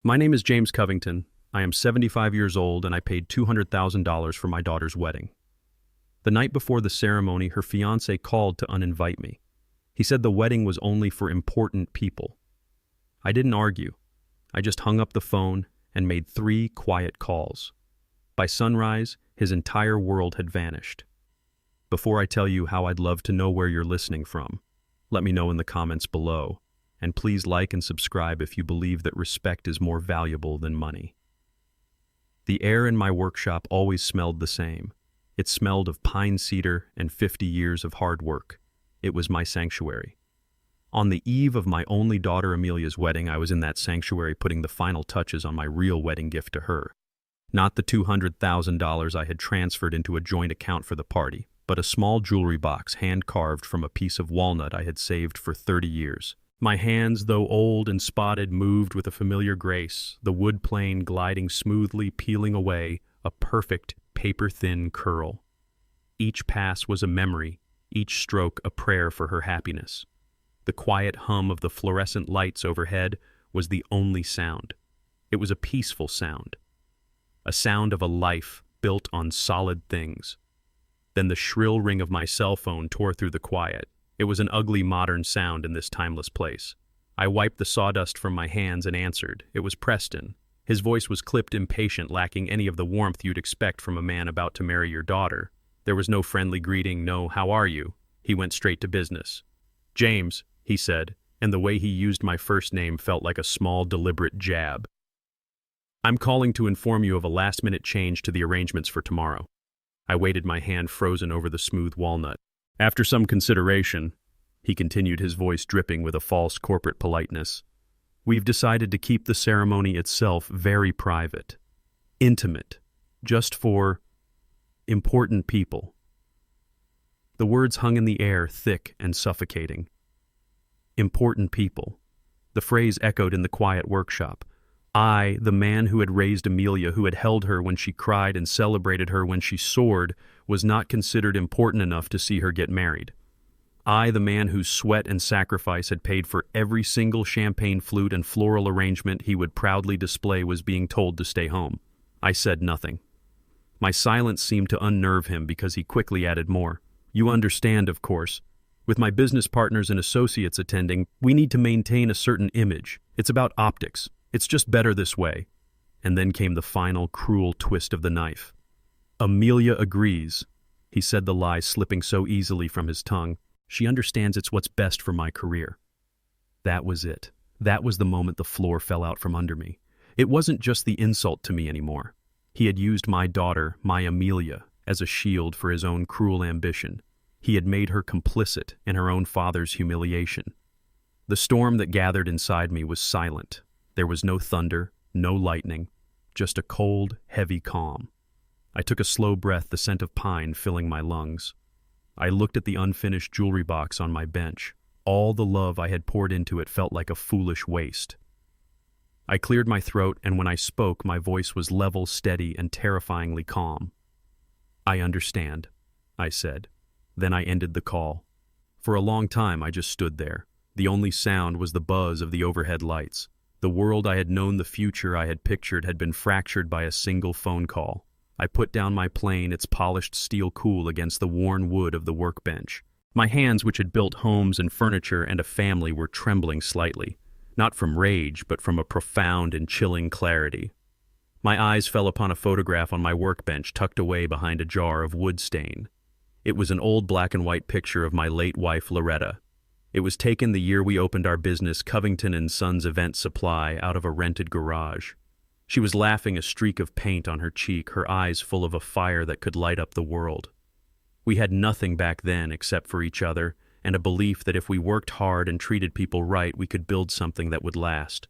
My name is James Covington. I am 75 years old and I paid $200,000 for my daughter's wedding. The night before the ceremony, her fiancé called to uninvite me. He said the wedding was only for important people. I didn't argue. I just hung up the phone and made 3 quiet calls. By sunrise, his entire world had vanished. Before I tell you how, I'd love to know where you're listening from. Let me know in the comments below. And please like and subscribe if you believe that respect is more valuable than money. The air in my workshop always smelled the same. It smelled of pine cedar and 50 years of hard work. It was my sanctuary. On the eve of my only daughter Amelia's wedding, I was in that sanctuary putting the final touches on my real wedding gift to her. Not the $200,000 I had transferred into a joint account for the party, but a small jewelry box hand-carved from a piece of walnut I had saved for 30 years. My hands, though old and spotted, moved with a familiar grace, the wood plane gliding smoothly, peeling away, a perfect, paper-thin curl. Each pass was a memory, each stroke a prayer for her happiness. The quiet hum of the fluorescent lights overhead was the only sound. It was a peaceful sound. A sound of a life built on solid things. Then the shrill ring of my cell phone tore through the quiet. It was an ugly modern sound in this timeless place. I wiped the sawdust from my hands and answered. It was Preston. His voice was clipped, impatient, lacking any of the warmth you'd expect from a man about to marry your daughter. There was no friendly greeting, no "how are you?" He went straight to business. "James," he said, and the way he used my first name felt like a small, deliberate jab. "I'm calling to inform you of a last-minute change to the arrangements for tomorrow." I waited, my hand frozen over the smooth walnut. "After some consideration," he continued, his voice dripping with a false corporate politeness, "we've decided to keep the ceremony itself very private, intimate, just for important people." The words hung in the air, thick and suffocating. Important people. The phrase echoed in the quiet workshop. I, the man who had raised Amelia, who had held her when she cried and celebrated her when she soared, was not considered important enough to see her get married. I, the man whose sweat and sacrifice had paid for every single champagne flute and floral arrangement he would proudly display, was being told to stay home. I said nothing. My silence seemed to unnerve him because he quickly added more. "You understand, of course. With my business partners and associates attending, we need to maintain a certain image. It's about optics. It's just better this way." And then came the final, cruel twist of the knife. "Amelia agrees," he said, the lie slipping so easily from his tongue. "She understands it's what's best for my career." That was it. That was the moment the floor fell out from under me. It wasn't just the insult to me anymore. He had used my daughter, my Amelia, as a shield for his own cruel ambition. He had made her complicit in her own father's humiliation. The storm that gathered inside me was silent. There was no thunder, no lightning, just a cold, heavy calm. I took a slow breath, the scent of pine filling my lungs. I looked at the unfinished jewelry box on my bench. All the love I had poured into it felt like a foolish waste. I cleared my throat, and when I spoke, my voice was level, steady, and terrifyingly calm. "I understand," I said. Then I ended the call. For a long time, I just stood there. The only sound was the buzz of the overhead lights. The world I had known, the future I had pictured, had been fractured by a single phone call. I put down my plane, its polished steel cool against the worn wood of the workbench. My hands, which had built homes and furniture and a family, were trembling slightly, not from rage, but from a profound and chilling clarity. My eyes fell upon a photograph on my workbench tucked away behind a jar of wood stain. It was an old black and white picture of my late wife, Loretta. It was taken the year we opened our business, Covington & Sons Event Supply, out of a rented garage. She was laughing, a streak of paint on her cheek, her eyes full of a fire that could light up the world. We had nothing back then except for each other and a belief that if we worked hard and treated people right, we could build something that would last.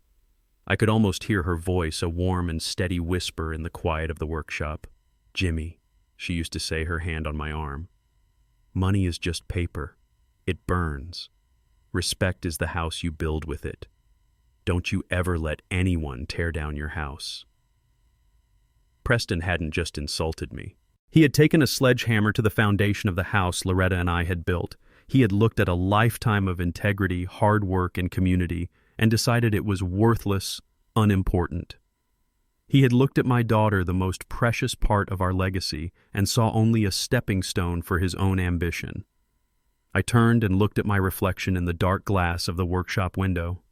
I could almost hear her voice, a warm and steady whisper in the quiet of the workshop. "Jimmy," she used to say, her hand on my arm. "Money is just paper. It burns. Respect is the house you build with it. Don't you ever let anyone tear down your house." Preston hadn't just insulted me. He had taken a sledgehammer to the foundation of the house Loretta and I had built. He had looked at a lifetime of integrity, hard work, and community, and decided it was worthless, unimportant. He had looked at my daughter, the most precious part of our legacy, and saw only a stepping stone for his own ambition. I turned and looked at my reflection in the dark glass of the workshop window.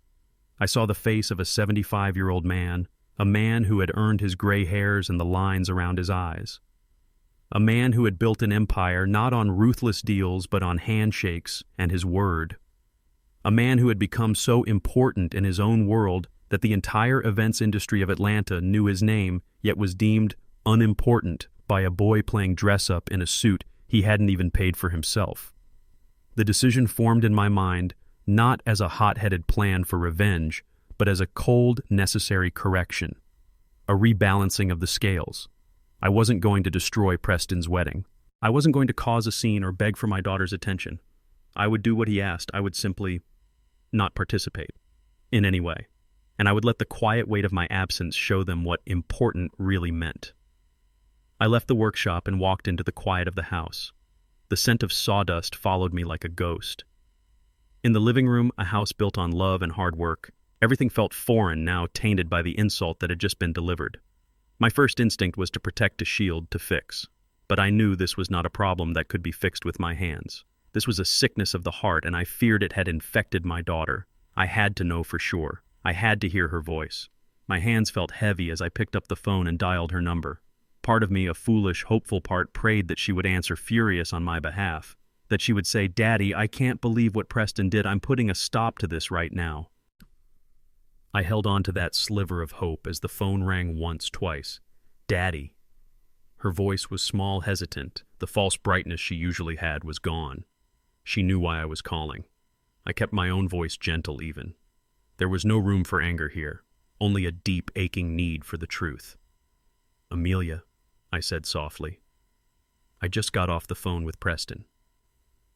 I saw the face of a 75-year-old man, a man who had earned his gray hairs and the lines around his eyes. A man who had built an empire not on ruthless deals but on handshakes and his word. A man who had become so important in his own world that the entire events industry of Atlanta knew his name, yet was deemed unimportant by a boy playing dress-up in a suit he hadn't even paid for himself. The decision formed in my mind not as a hot-headed plan for revenge, but as a cold, necessary correction, a rebalancing of the scales. I wasn't going to destroy Preston's wedding. I wasn't going to cause a scene or beg for my daughter's attention. I would do what he asked. I would simply not participate in any way. And I would let the quiet weight of my absence show them what important really meant. I left the workshop and walked into the quiet of the house. The scent of sawdust followed me like a ghost. In the living room, a house built on love and hard work, everything felt foreign now, tainted by the insult that had just been delivered. My first instinct was to protect, to shield, to fix. But I knew this was not a problem that could be fixed with my hands. This was a sickness of the heart, and I feared it had infected my daughter. I had to know for sure. I had to hear her voice. My hands felt heavy as I picked up the phone and dialed her number. Part of me, a foolish, hopeful part, prayed that she would answer furious on my behalf. That she would say, "Daddy, I can't believe what Preston did. I'm putting a stop to this right now." I held on to that sliver of hope as the phone rang once, twice. "Daddy." Her voice was small, hesitant. The false brightness she usually had was gone. She knew why I was calling. I kept my own voice gentle even. There was no room for anger here, only a deep, aching need for the truth. "Amelia," I said softly. I just got off the phone with Preston.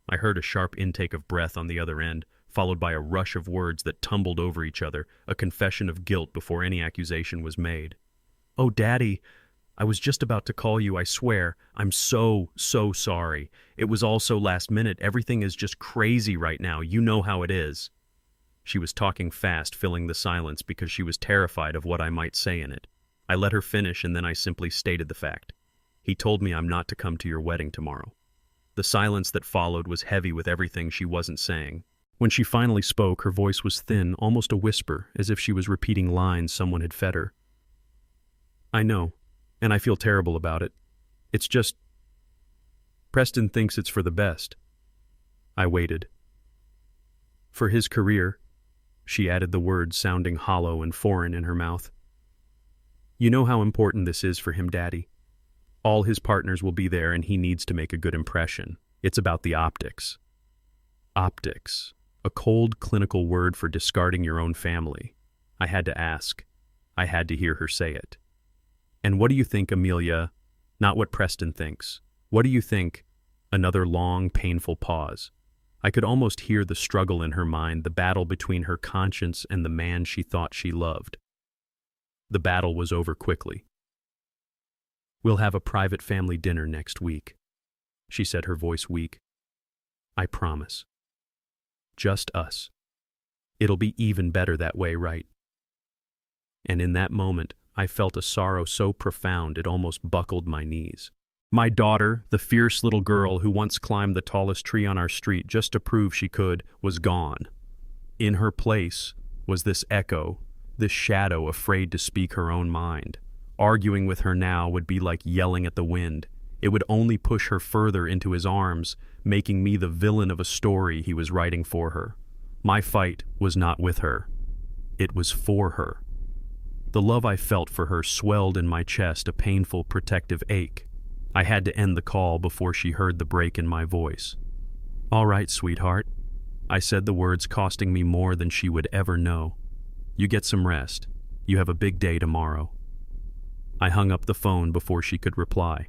I heard a sharp intake of breath on the other end, followed by a rush of words that tumbled over each other, a confession of guilt before any accusation was made. "Oh, Daddy, I was just about to call you, I swear. I'm so sorry. It was all so last minute. Everything is just crazy right now. You know how it is." She was talking fast, filling the silence because she was terrified of what I might say in it. I let her finish, and then I simply stated the fact. "He told me I'm not to come to your wedding tomorrow." The silence that followed was heavy with everything she wasn't saying. When she finally spoke, her voice was thin, almost a whisper, as if she was repeating lines someone had fed her. "I know, and I feel terrible about it. It's just... Preston thinks it's for the best." I waited. "For his career," she added the words sounding hollow and foreign in her mouth. "You know how important this is for him, Daddy. All his partners will be there and he needs to make a good impression. It's about the optics." Optics. A cold, clinical word for discarding your own family. I had to ask. I had to hear her say it. "And what do you think, Amelia? Not what Preston thinks. What do you think?" Another long, painful pause. I could almost hear the struggle in her mind, the battle between her conscience and the man she thought she loved. The battle was over quickly. "We'll have a private family dinner next week," she said, her voice weak. "I promise. Just us. It'll be even better that way, right?" And in that moment, I felt a sorrow so profound it almost buckled my knees. My daughter, the fierce little girl who once climbed the tallest tree on our street just to prove she could, was gone. In her place was this echo, this shadow afraid to speak her own mind. Arguing with her now would be like yelling at the wind. It would only push her further into his arms, making me the villain of a story he was writing for her. My fight was not with her. It was for her. The love I felt for her swelled in my chest, a painful, protective ache. I had to end the call before she heard the break in my voice. "All right, sweetheart," I said, the words costing me more than she would ever know. "You get some rest. You have a big day tomorrow." I hung up the phone before she could reply.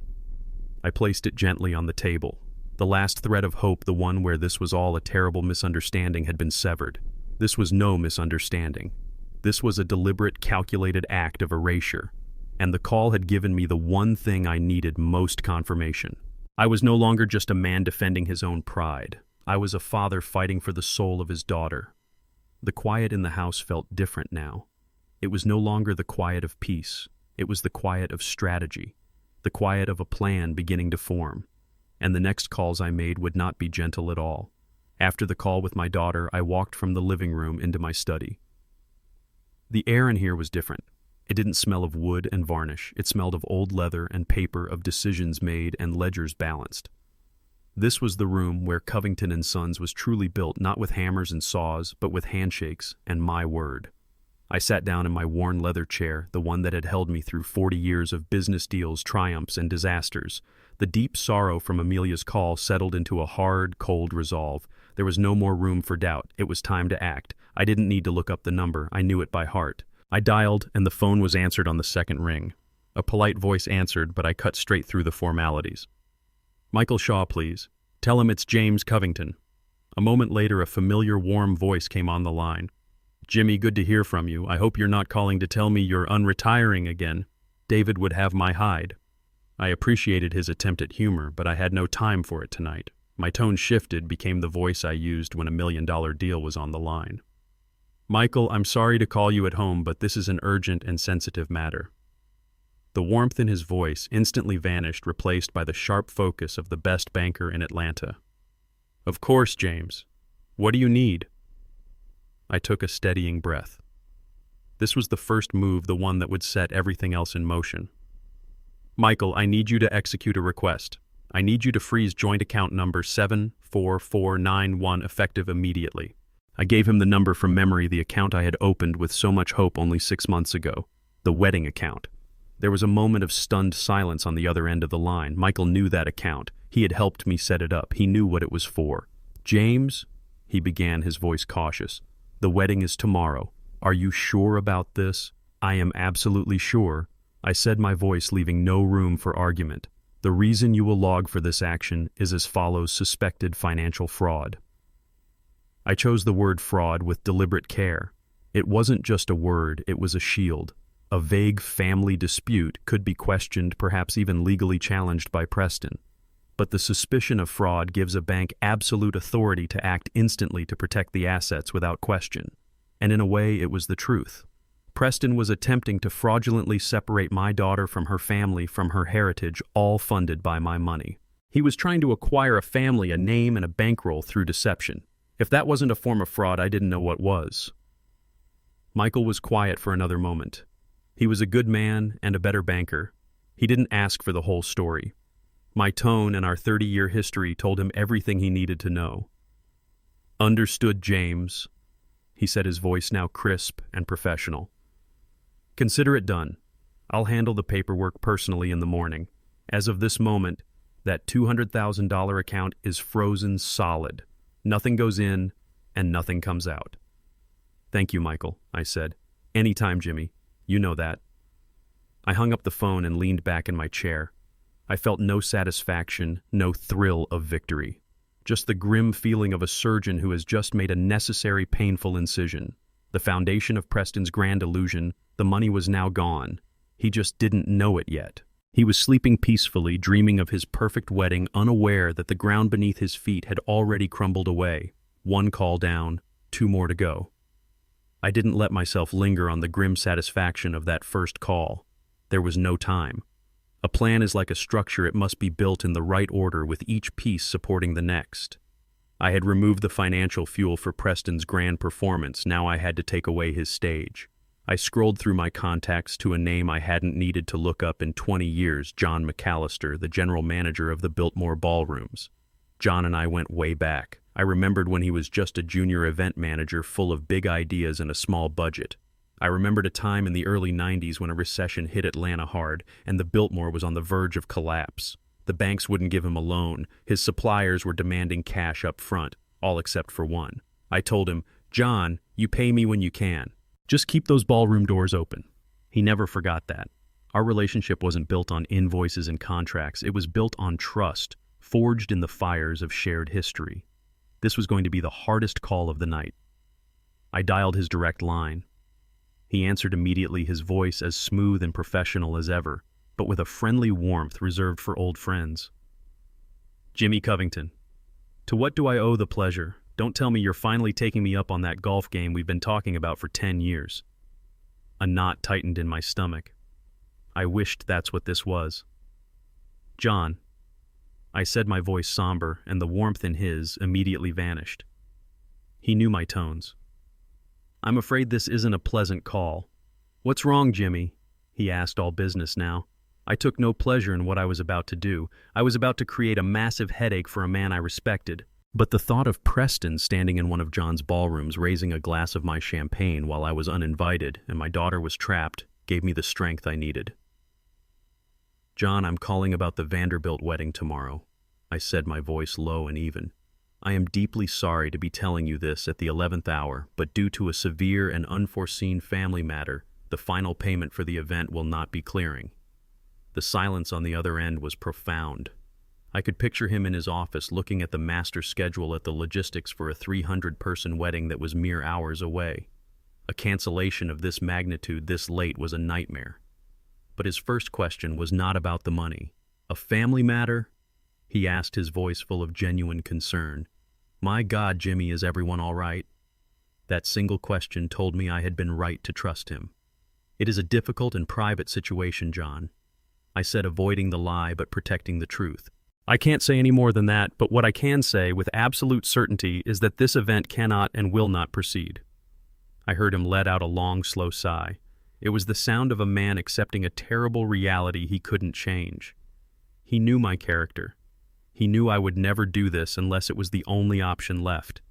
I placed it gently on the table. The last thread of hope, the one where this was all a terrible misunderstanding, had been severed. This was no misunderstanding. This was a deliberate, calculated act of erasure. And the call had given me the one thing I needed most confirmation. I was no longer just a man defending his own pride. I was a father fighting for the soul of his daughter. The quiet in the house felt different now. It was no longer the quiet of peace. It was the quiet of strategy, the quiet of a plan beginning to form. And the next calls I made would not be gentle at all. After the call with my daughter, I walked from the living room into my study. The air in here was different. It didn't smell of wood and varnish. It smelled of old leather and paper, of decisions made and ledgers balanced. This was the room where Covington & Sons was truly built, not with hammers and saws, but with handshakes and my word. I sat down in my worn leather chair, the one that had held me through 40 years of business deals, triumphs, and disasters. The deep sorrow from Amelia's call settled into a hard, cold resolve. There was no more room for doubt. It was time to act. I didn't need to look up the number. I knew it by heart. I dialed, and the phone was answered on the second ring. A polite voice answered, but I cut straight through the formalities. "Michael Shaw, please. Tell him it's James Covington." A moment later, a familiar, warm voice came on the line. "Jimmy, good to hear from you. I hope you're not calling to tell me you're unretiring again. David would have my hide." I appreciated his attempt at humor, but I had no time for it tonight. My tone shifted, became the voice I used when $1 million deal was on the line. "Michael, I'm sorry to call you at home, but this is an urgent and sensitive matter." The warmth in his voice instantly vanished, replaced by the sharp focus of the best banker in Atlanta. "Of course, James. What do you need?" I took a steadying breath. This was the first move, the one that would set everything else in motion. "Michael, I need you to execute a request. I need you to freeze joint account number 74491 effective immediately." I gave him the number from memory, the account I had opened with so much hope only 6 months ago, the wedding account. There was a moment of stunned silence on the other end of the line. Michael knew that account. He had helped me set it up. He knew what it was for. "James," he began, his voice cautious, "the wedding is tomorrow. Are you sure about this?" "I am absolutely sure," I said, my voice leaving no room for argument. "The reason you will log for this action is as follows: suspected financial fraud." I chose the word fraud with deliberate care. It wasn't just a word, it was a shield. A vague family dispute could be questioned, perhaps even legally challenged by Preston. But the suspicion of fraud gives a bank absolute authority to act instantly to protect the assets without question. And in a way, it was the truth. Preston was attempting to fraudulently separate my daughter from her family, from her heritage, all funded by my money. He was trying to acquire a family, a name, and a bankroll through deception. If that wasn't a form of fraud, I didn't know what was. Michael was quiet for another moment. He was a good man and a better banker. He didn't ask for the whole story. My tone and our 30-year history told him everything he needed to know. "Understood, James," he said, his voice now crisp and professional. "Consider it done. I'll handle the paperwork personally in the morning. As of this moment, that $200,000 account is frozen solid. Nothing goes in and nothing comes out." "Thank you, Michael," I said. "Anytime, Jimmy. You know that." I hung up the phone and leaned back in my chair. I felt no satisfaction, no thrill of victory. Just the grim feeling of a surgeon who has just made a necessary, painful incision. The foundation of Preston's grand illusion, the money was now gone. He just didn't know it yet. He was sleeping peacefully, dreaming of his perfect wedding, unaware that the ground beneath his feet had already crumbled away. 1 call down, 2 more to go. I didn't let myself linger on the grim satisfaction of that first call. There was no time. A plan is like a structure. It must be built in the right order, with each piece supporting the next. I had removed the financial fuel for Preston's grand performance. Now I had to take away his stage. I scrolled through my contacts to a name I hadn't needed to look up in 20 years, John McAllister, the general manager of the Biltmore Ballrooms. John and I went way back. I remembered when he was just a junior event manager, full of big ideas and a small budget. I remembered a time in the early 90s when a recession hit Atlanta hard and the Biltmore was on the verge of collapse. The banks wouldn't give him a loan. His suppliers were demanding cash up front, all except for one. I told him, "John, you pay me when you can. Just keep those ballroom doors open." He never forgot that. Our relationship wasn't built on invoices and contracts. It was built on trust, forged in the fires of shared history. This was going to be the hardest call of the night. I dialed his direct line. He answered immediately, his voice as smooth and professional as ever, but with a friendly warmth reserved for old friends. "Jimmy Covington. To what do I owe the pleasure? Don't tell me you're finally taking me up on that golf game we've been talking about for 10 years. A knot tightened in my stomach. I wished that's what this was. "John," I said, my voice somber, and the warmth in his immediately vanished. He knew my tones. "I'm afraid this isn't a pleasant call." "What's wrong, Jimmy?" he asked, all business now. I took no pleasure in what I was about to do. I was about to create a massive headache for a man I respected. But the thought of Preston standing in one of John's ballrooms raising a glass of my champagne while I was uninvited and my daughter was trapped gave me the strength I needed. "John, I'm calling about the Vanderbilt wedding tomorrow," I said, my voice low and even. "I am deeply sorry to be telling you this at the 11th hour, but due to a severe and unforeseen family matter, the final payment for the event will not be clearing." The silence on the other end was profound. I could picture him in his office looking at the master schedule at the logistics for a 300-person wedding that was mere hours away. A cancellation of this magnitude this late was a nightmare. But his first question was not about the money. "A family matter?" he asked, his voice full of genuine concern. "My God, Jimmy, is everyone all right?" That single question told me I had been right to trust him. "It is a difficult and private situation, John," I said, avoiding the lie but protecting the truth. "I can't say any more than that, but what I can say with absolute certainty is that this event cannot and will not proceed." I heard him let out a long, slow sigh. It was the sound of a man accepting a terrible reality he couldn't change. He knew my character. He knew I would never do this unless it was the only option left.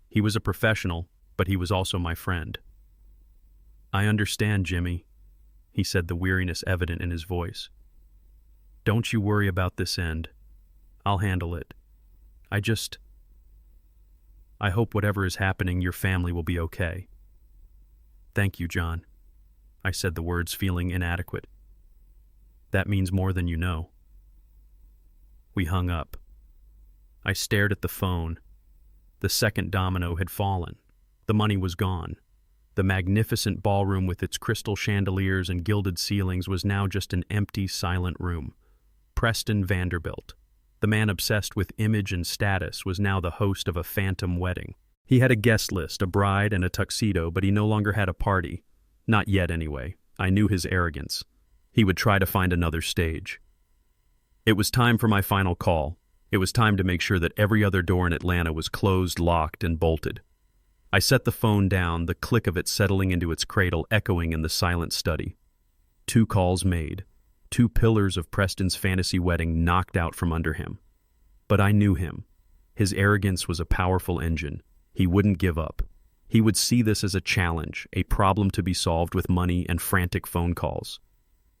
He was a professional, but he was also my friend. "I understand, Jimmy," he said, the weariness evident in his voice. "Don't you worry about this end. I'll handle it. I hope whatever is happening, your family will be okay." "Thank you, John," I said, the words feeling inadequate. "That means more than you know." We hung up. I stared at the phone. The second domino had fallen. The money was gone. The magnificent ballroom with its crystal chandeliers and gilded ceilings was now just an empty, silent room. Preston Vanderbilt, the man obsessed with image and status, was now the host of a phantom wedding. He had a guest list, a bride and a tuxedo, but he no longer had a party. Not yet, anyway. I knew his arrogance. He would try to find another stage. It was time for my final call. It was time to make sure that every other door in Atlanta was closed, locked, and bolted. I set the phone down, the click of it settling into its cradle echoing in the silent study. 2 calls made. 2 pillars of Preston's fantasy wedding knocked out from under him. But I knew him. His arrogance was a powerful engine. He wouldn't give up. He would see this as a challenge, a problem to be solved with money and frantic phone calls.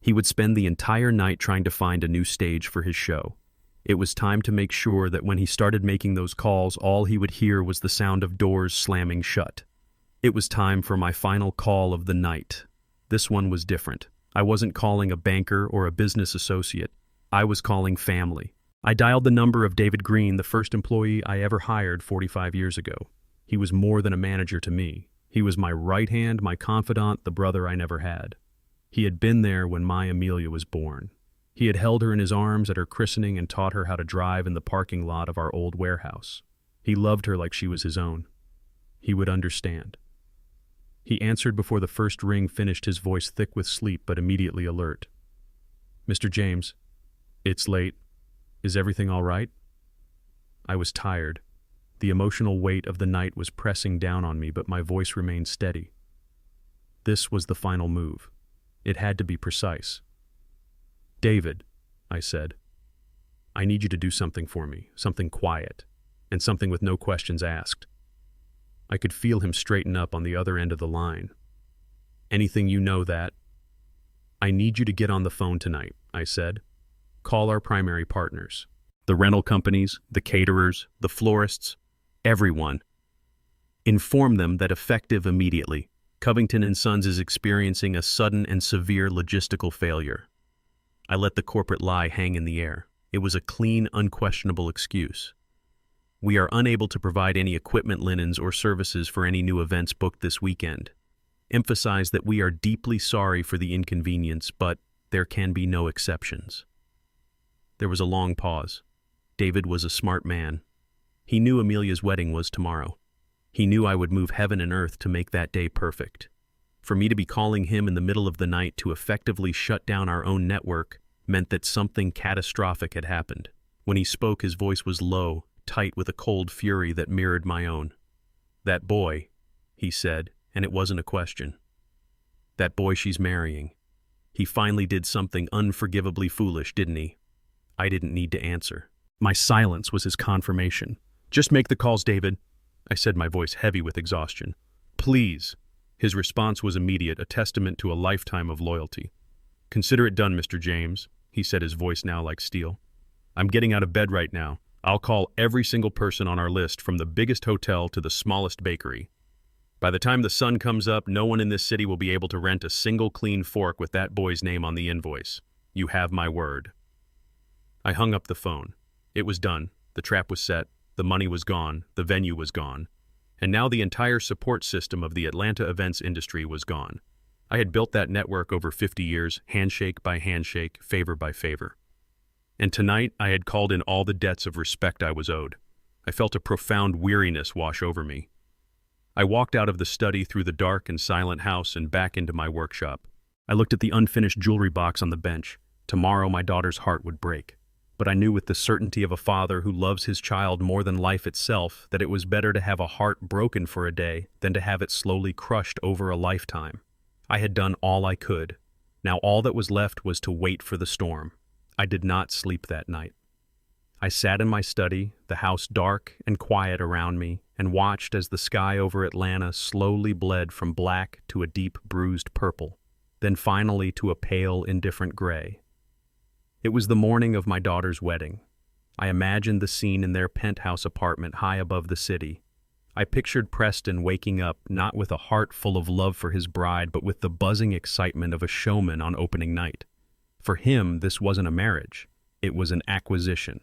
He would spend the entire night trying to find a new stage for his show. It was time to make sure that when he started making those calls, all he would hear was the sound of doors slamming shut. It was time for my final call of the night. This one was different. I wasn't calling a banker or a business associate. I was calling family. I dialed the number of David Green, the first employee I ever hired 45 years ago. He was more than a manager to me. He was my right hand, my confidant, the brother I never had. He had been there when my Amelia was born. He had held her in his arms at her christening and taught her how to drive in the parking lot of our old warehouse. He loved her like she was his own. He would understand. He answered before the first ring finished, his voice thick with sleep but immediately alert. "Mr. James, it's late. Is everything all right?" I was tired. The emotional weight of the night was pressing down on me, but my voice remained steady. This was the final move. It had to be precise. "David," I said, "I need you to do something for me, something quiet, and something with no questions asked." I could feel him straighten up on the other end of the line. "Anything you know that?" "I need you to get on the phone tonight," I said. "Call our primary partners. The rental companies, the caterers, the florists, everyone. Inform them that effective immediately, Covington & Sons is experiencing a sudden and severe logistical failure." I let the corporate lie hang in the air. It was a clean, unquestionable excuse. "We are unable to provide any equipment, linens, or services for any new events booked this weekend. Emphasize that we are deeply sorry for the inconvenience, but there can be no exceptions." There was a long pause. David was a smart man. He knew Amelia's wedding was tomorrow. He knew I would move heaven and earth to make that day perfect. For me to be calling him in the middle of the night to effectively shut down our own network meant that something catastrophic had happened. When he spoke, his voice was low, tight with a cold fury that mirrored my own. "That boy," he said, and it wasn't a question. "That boy she's marrying. He finally did something unforgivably foolish, didn't he?" I didn't need to answer. My silence was his confirmation. "Just make the calls, David," I said, my voice heavy with exhaustion. "Please." His response was immediate, a testament to a lifetime of loyalty. "Consider it done, Mr. James," he said, his voice now like steel. "I'm getting out of bed right now. I'll call every single person on our list, from the biggest hotel to the smallest bakery. By the time the sun comes up, no one in this city will be able to rent a single clean fork with that boy's name on the invoice. You have my word." I hung up the phone. It was done. The trap was set. The money was gone. The venue was gone. And now the entire support system of the Atlanta events industry was gone. I had built that network over 50 years, handshake by handshake, favor by favor. And tonight, I had called in all the debts of respect I was owed. I felt a profound weariness wash over me. I walked out of the study through the dark and silent house and back into my workshop. I looked at the unfinished jewelry box on the bench. Tomorrow, my daughter's heart would break. But I knew with the certainty of a father who loves his child more than life itself that it was better to have a heart broken for a day than to have it slowly crushed over a lifetime. I had done all I could. Now all that was left was to wait for the storm. I did not sleep that night. I sat in my study, the house dark and quiet around me, and watched as the sky over Atlanta slowly bled from black to a deep bruised purple, then finally to a pale, indifferent gray. It was the morning of my daughter's wedding. I imagined the scene in their penthouse apartment high above the city. I pictured Preston waking up not with a heart full of love for his bride, but with the buzzing excitement of a showman on opening night. For him, this wasn't a marriage. It was an acquisition,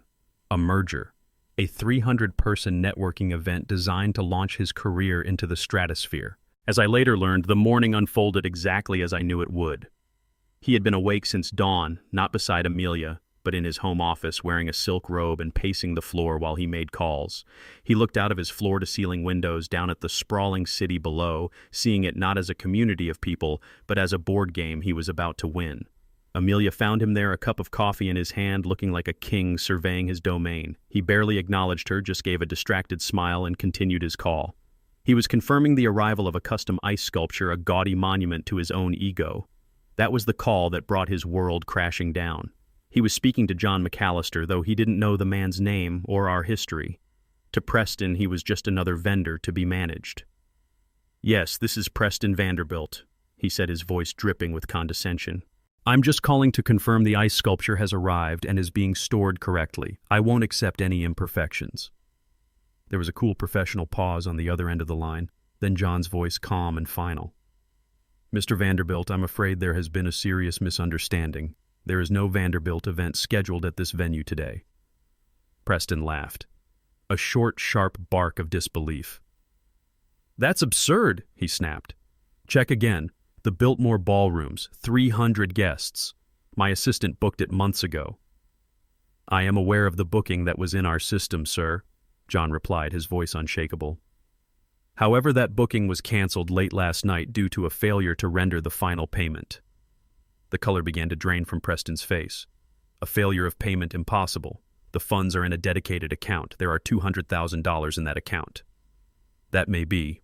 a merger, a 300-person networking event designed to launch his career into the stratosphere. As I later learned, the morning unfolded exactly as I knew it would. He had been awake since dawn, not beside Amelia, but in his home office wearing a silk robe and pacing the floor while he made calls. He looked out of his floor-to-ceiling windows down at the sprawling city below, seeing it not as a community of people, but as a board game he was about to win. Amelia found him there, a cup of coffee in his hand, looking like a king surveying his domain. He barely acknowledged her, just gave a distracted smile and continued his call. He was confirming the arrival of a custom ice sculpture, a gaudy monument to his own ego. That was the call that brought his world crashing down. He was speaking to John McAllister, though he didn't know the man's name or our history. To Preston, he was just another vendor to be managed. "Yes, this is Preston Vanderbilt," he said, his voice dripping with condescension. "I'm just calling to confirm the ice sculpture has arrived and is being stored correctly. I won't accept any imperfections." There was a cool professional pause on the other end of the line, then John's voice calm and final. "Mr. Vanderbilt, I'm afraid there has been a serious misunderstanding. There is no Vanderbilt event scheduled at this venue today." Preston laughed. A short, sharp bark of disbelief. "That's absurd," he snapped. "Check again. The Biltmore Ballrooms, 300 guests. My assistant booked it months ago." "I am aware of the booking that was in our system, sir," John replied, his voice unshakable. "However, that booking was canceled late last night due to a failure to render the final payment." The color began to drain from Preston's face. "A failure of payment impossible. The funds are in a dedicated account. There are $200,000 in that account." "That may be,"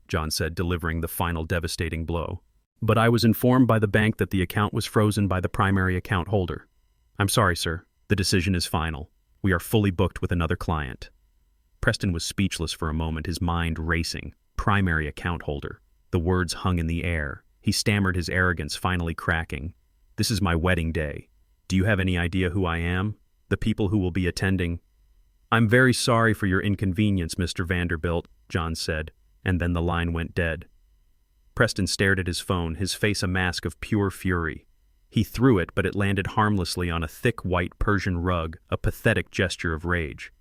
John said, delivering the final devastating blow. "But I was informed by the bank that the account was frozen by the primary account holder. I'm sorry, sir. The decision is final. We are fully booked with another client." Preston was speechless for a moment, his mind racing. Primary account holder. The words hung in the air. He stammered, his arrogance finally cracking. "This is my wedding day. Do you have any idea who I am? The people who will be attending?" "I'm very sorry for your inconvenience, Mr. Vanderbilt," John said, and then the line went dead. Preston stared at his phone, his face a mask of pure fury. He threw it, but it landed harmlessly on a thick white Persian rug, a pathetic gesture of rage.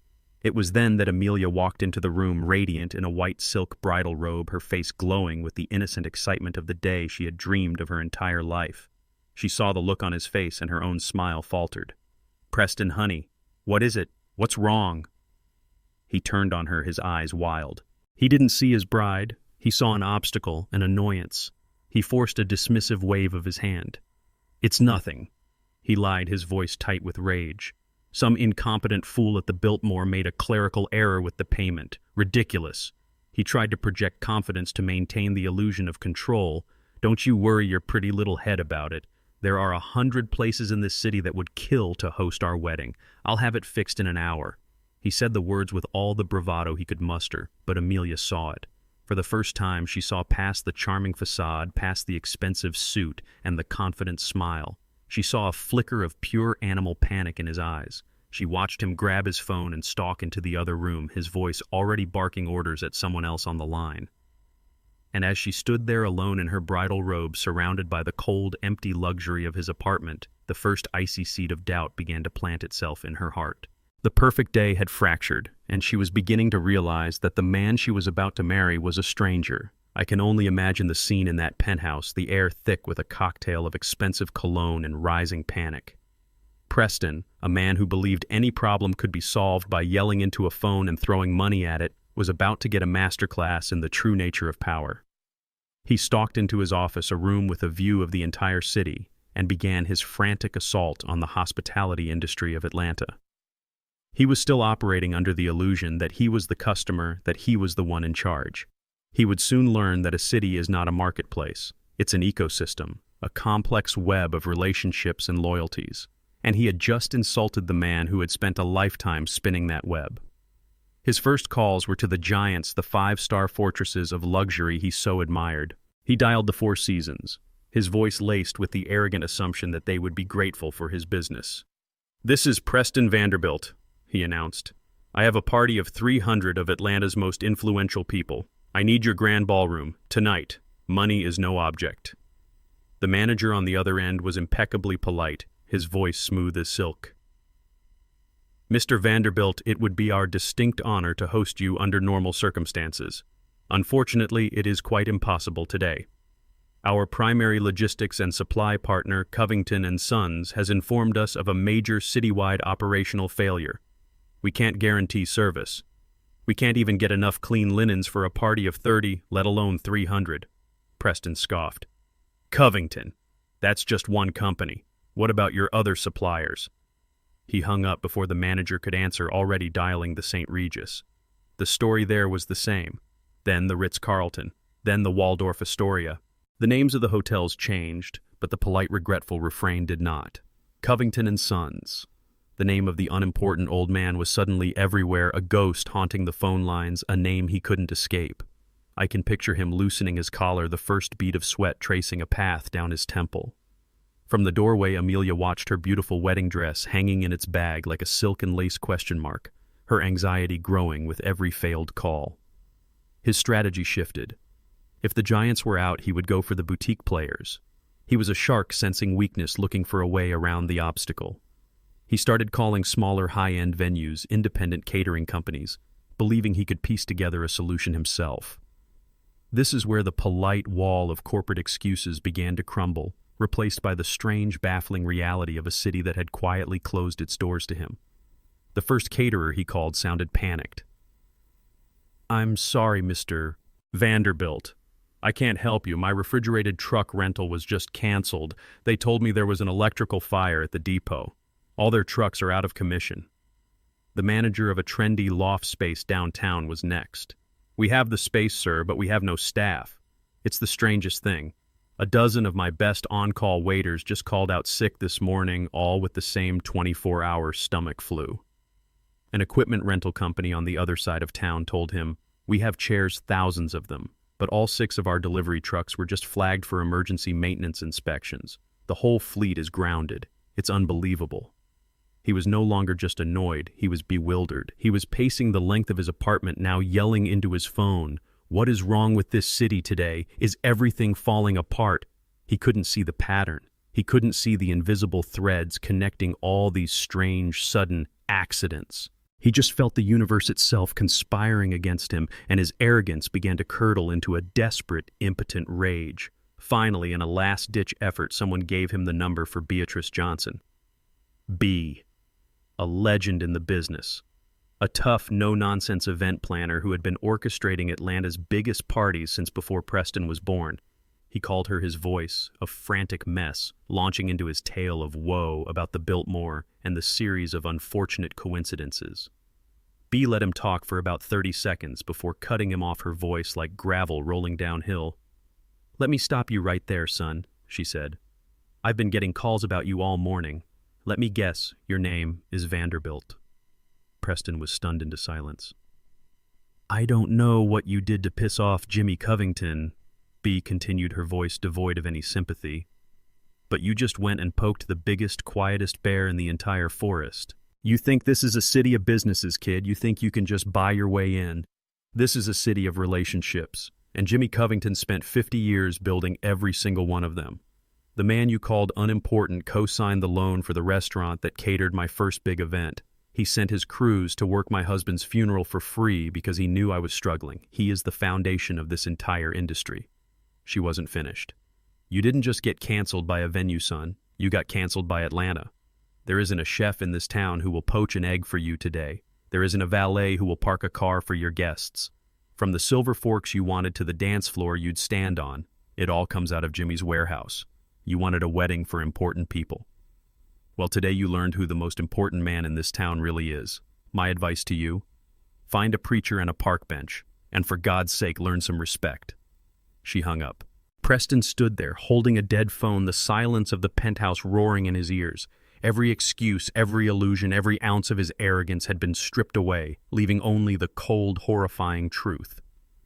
It was then that Amelia walked into the room, radiant in a white silk bridal robe, her face glowing with the innocent excitement of the day she had dreamed of her entire life. She saw the look on his face and her own smile faltered. "Preston, honey, what is it? What's wrong?" He turned on her, his eyes wild. He didn't see his bride. He saw an obstacle, an annoyance. He forced a dismissive wave of his hand. "It's nothing." He lied, his voice tight with rage. "Some incompetent fool at the Biltmore made a clerical error with the payment. Ridiculous." He tried to project confidence to maintain the illusion of control. "Don't you worry your pretty little head about it. There are 100 places in this city that would kill to host our wedding. I'll have it fixed in an hour." He said the words with all the bravado he could muster, but Amelia saw it. For the first time, she saw past the charming facade, past the expensive suit, and the confident smile. She saw a flicker of pure animal panic in his eyes. She watched him grab his phone and stalk into the other room, his voice already barking orders at someone else on the line. And as she stood there alone in her bridal robe, surrounded by the cold, empty luxury of his apartment, the first icy seed of doubt began to plant itself in her heart. The perfect day had fractured, and she was beginning to realize that the man she was about to marry was a stranger. I can only imagine the scene in that penthouse, the air thick with a cocktail of expensive cologne and rising panic. Preston, a man who believed any problem could be solved by yelling into a phone and throwing money at it, was about to get a masterclass in the true nature of power. He stalked into his office, a room with a view of the entire city, and began his frantic assault on the hospitality industry of Atlanta. He was still operating under the illusion that he was the customer, that he was the one in charge. He would soon learn that a city is not a marketplace. It's an ecosystem, a complex web of relationships and loyalties. And he had just insulted the man who had spent a lifetime spinning that web. His first calls were to the giants, the five-star fortresses of luxury he so admired. He dialed the Four Seasons, his voice laced with the arrogant assumption that they would be grateful for his business. "This is Preston Vanderbilt," he announced. "I have a party of 300 of Atlanta's most influential people. I need your grand ballroom, tonight. Money is no object." The manager on the other end was impeccably polite, his voice smooth as silk. "Mr. Vanderbilt, it would be our distinct honor to host you under normal circumstances. Unfortunately, it is quite impossible today. Our primary logistics and supply partner, Covington & Sons, has informed us of a major citywide operational failure. We can't guarantee service. We can't even get enough clean linens for a party of 30, let alone 300. Preston scoffed. "Covington. That's just one company. What about your other suppliers?" He hung up before the manager could answer, already dialing the St. Regis. The story there was the same. Then the Ritz-Carlton. Then the Waldorf Astoria. The names of the hotels changed, but the polite, regretful refrain did not. Covington & Sons. The name of the unimportant old man was suddenly everywhere, a ghost haunting the phone lines, a name he couldn't escape. I can picture him loosening his collar, the first bead of sweat tracing a path down his temple. From the doorway, Amelia watched her beautiful wedding dress hanging in its bag like a silk and lace question mark, her anxiety growing with every failed call. His strategy shifted. If the giants were out, he would go for the boutique players. He was a shark sensing weakness, looking for a way around the obstacle. He started calling smaller, high-end venues, independent catering companies, believing he could piece together a solution himself. This is where the polite wall of corporate excuses began to crumble, replaced by the strange, baffling reality of a city that had quietly closed its doors to him. The first caterer he called sounded panicked. "I'm sorry, Mr. Vanderbilt. I can't help you. My refrigerated truck rental was just canceled. They told me there was an electrical fire at the depot. All their trucks are out of commission." The manager of a trendy loft space downtown was next. "We have the space, sir, but we have no staff. It's the strangest thing. A dozen of my best on-call waiters just called out sick this morning, all with the same 24-hour stomach flu." An equipment rental company on the other side of town told him, "We have chairs, thousands of them, but all 6 of our delivery trucks were just flagged for emergency maintenance inspections. The whole fleet is grounded. It's unbelievable." He was no longer just annoyed, he was bewildered. He was pacing the length of his apartment, now yelling into his phone, "What is wrong with this city today? Is everything falling apart?" He couldn't see the pattern. He couldn't see the invisible threads connecting all these strange, sudden accidents. He just felt the universe itself conspiring against him, and his arrogance began to curdle into a desperate, impotent rage. Finally, in a last-ditch effort, someone gave him the number for Beatrice Johnson. B. A legend in the business. A tough, no-nonsense event planner who had been orchestrating Atlanta's biggest parties since before Preston was born. He called her his voice, a frantic mess, launching into his tale of woe about the Biltmore and the series of unfortunate coincidences. B let him talk for about 30 seconds before cutting him off, her voice like gravel rolling downhill. "Let me stop you right there, son," she said. "I've been getting calls about you all morning. Let me guess, your name is Vanderbilt." Preston was stunned into silence. "I don't know what you did to piss off Jimmy Covington," B continued, her voice devoid of any sympathy. "But you just went and poked the biggest, quietest bear in the entire forest. You think this is a city of businesses, kid. You think you can just buy your way in. This is a city of relationships, and Jimmy Covington spent 50 years building every single one of them. The man you called unimportant co-signed the loan for the restaurant that catered my first big event. He sent his crews to work my husband's funeral for free because he knew I was struggling. He is the foundation of this entire industry." She wasn't finished. "You didn't just get canceled by a venue, son. You got canceled by Atlanta. There isn't a chef in this town who will poach an egg for you today. There isn't a valet who will park a car for your guests. From the silver forks you wanted to the dance floor you'd stand on, it all comes out of Jimmy's warehouse. You wanted a wedding for important people. Well, today you learned who the most important man in this town really is. My advice to you, find a preacher and a park bench, and for God's sake learn some respect." She hung up. Preston stood there, holding a dead phone, the silence of the penthouse roaring in his ears. Every excuse, every illusion, every ounce of his arrogance had been stripped away, leaving only the cold, horrifying truth.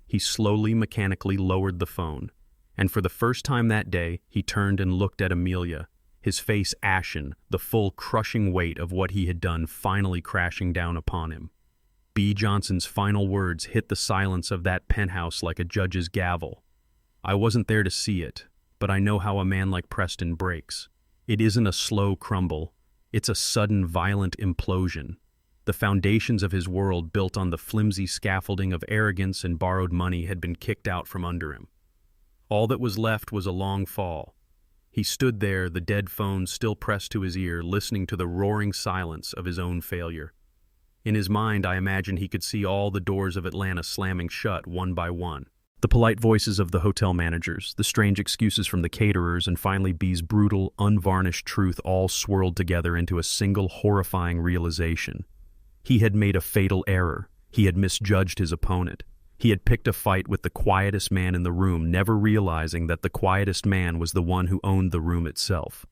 He slowly, mechanically lowered the phone, and for the first time that day, he turned and looked at Amelia, his face ashen, the full crushing weight of what he had done finally crashing down upon him. B. Johnson's final words hit the silence of that penthouse like a judge's gavel. "I wasn't there to see it, but I know how a man like Preston breaks. It isn't a slow crumble. It's a sudden, violent implosion. The foundations of his world, built on the flimsy scaffolding of arrogance and borrowed money, had been kicked out from under him. All that was left was a long fall. He stood there, the dead phone still pressed to his ear, listening to the roaring silence of his own failure. In his mind, I imagine he could see all the doors of Atlanta slamming shut one by one. The polite voices of the hotel managers, the strange excuses from the caterers, and finally B's brutal, unvarnished truth all swirled together into a single horrifying realization. He had made a fatal error. He had misjudged his opponent. He had picked a fight with the quietest man in the room, never realizing that the quietest man was the one who owned the room itself.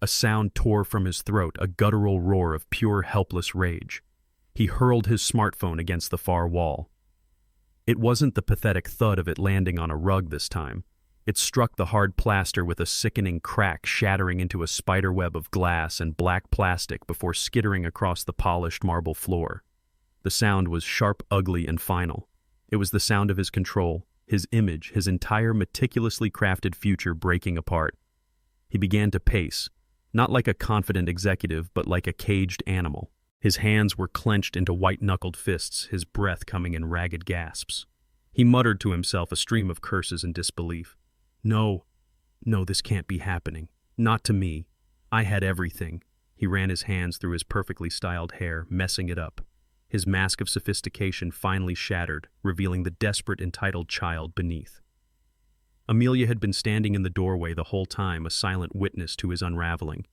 A sound tore from his throat, a guttural roar of pure, helpless rage. He hurled his smartphone against the far wall. It wasn't the pathetic thud of it landing on a rug this time. It struck the hard plaster with a sickening crack, shattering into a spiderweb of glass and black plastic before skittering across the polished marble floor. The sound was sharp, ugly, and final. It was the sound of his control, his image, his entire meticulously crafted future breaking apart. He began to pace, not like a confident executive, but like a caged animal. His hands were clenched into white-knuckled fists, his breath coming in ragged gasps. He muttered to himself a stream of curses and disbelief. No, this can't be happening. Not to me. I had everything." He ran his hands through his perfectly styled hair, messing it up. His mask of sophistication finally shattered, revealing the desperate, entitled child beneath. Amelia had been standing in the doorway the whole time, a silent witness to his unraveling.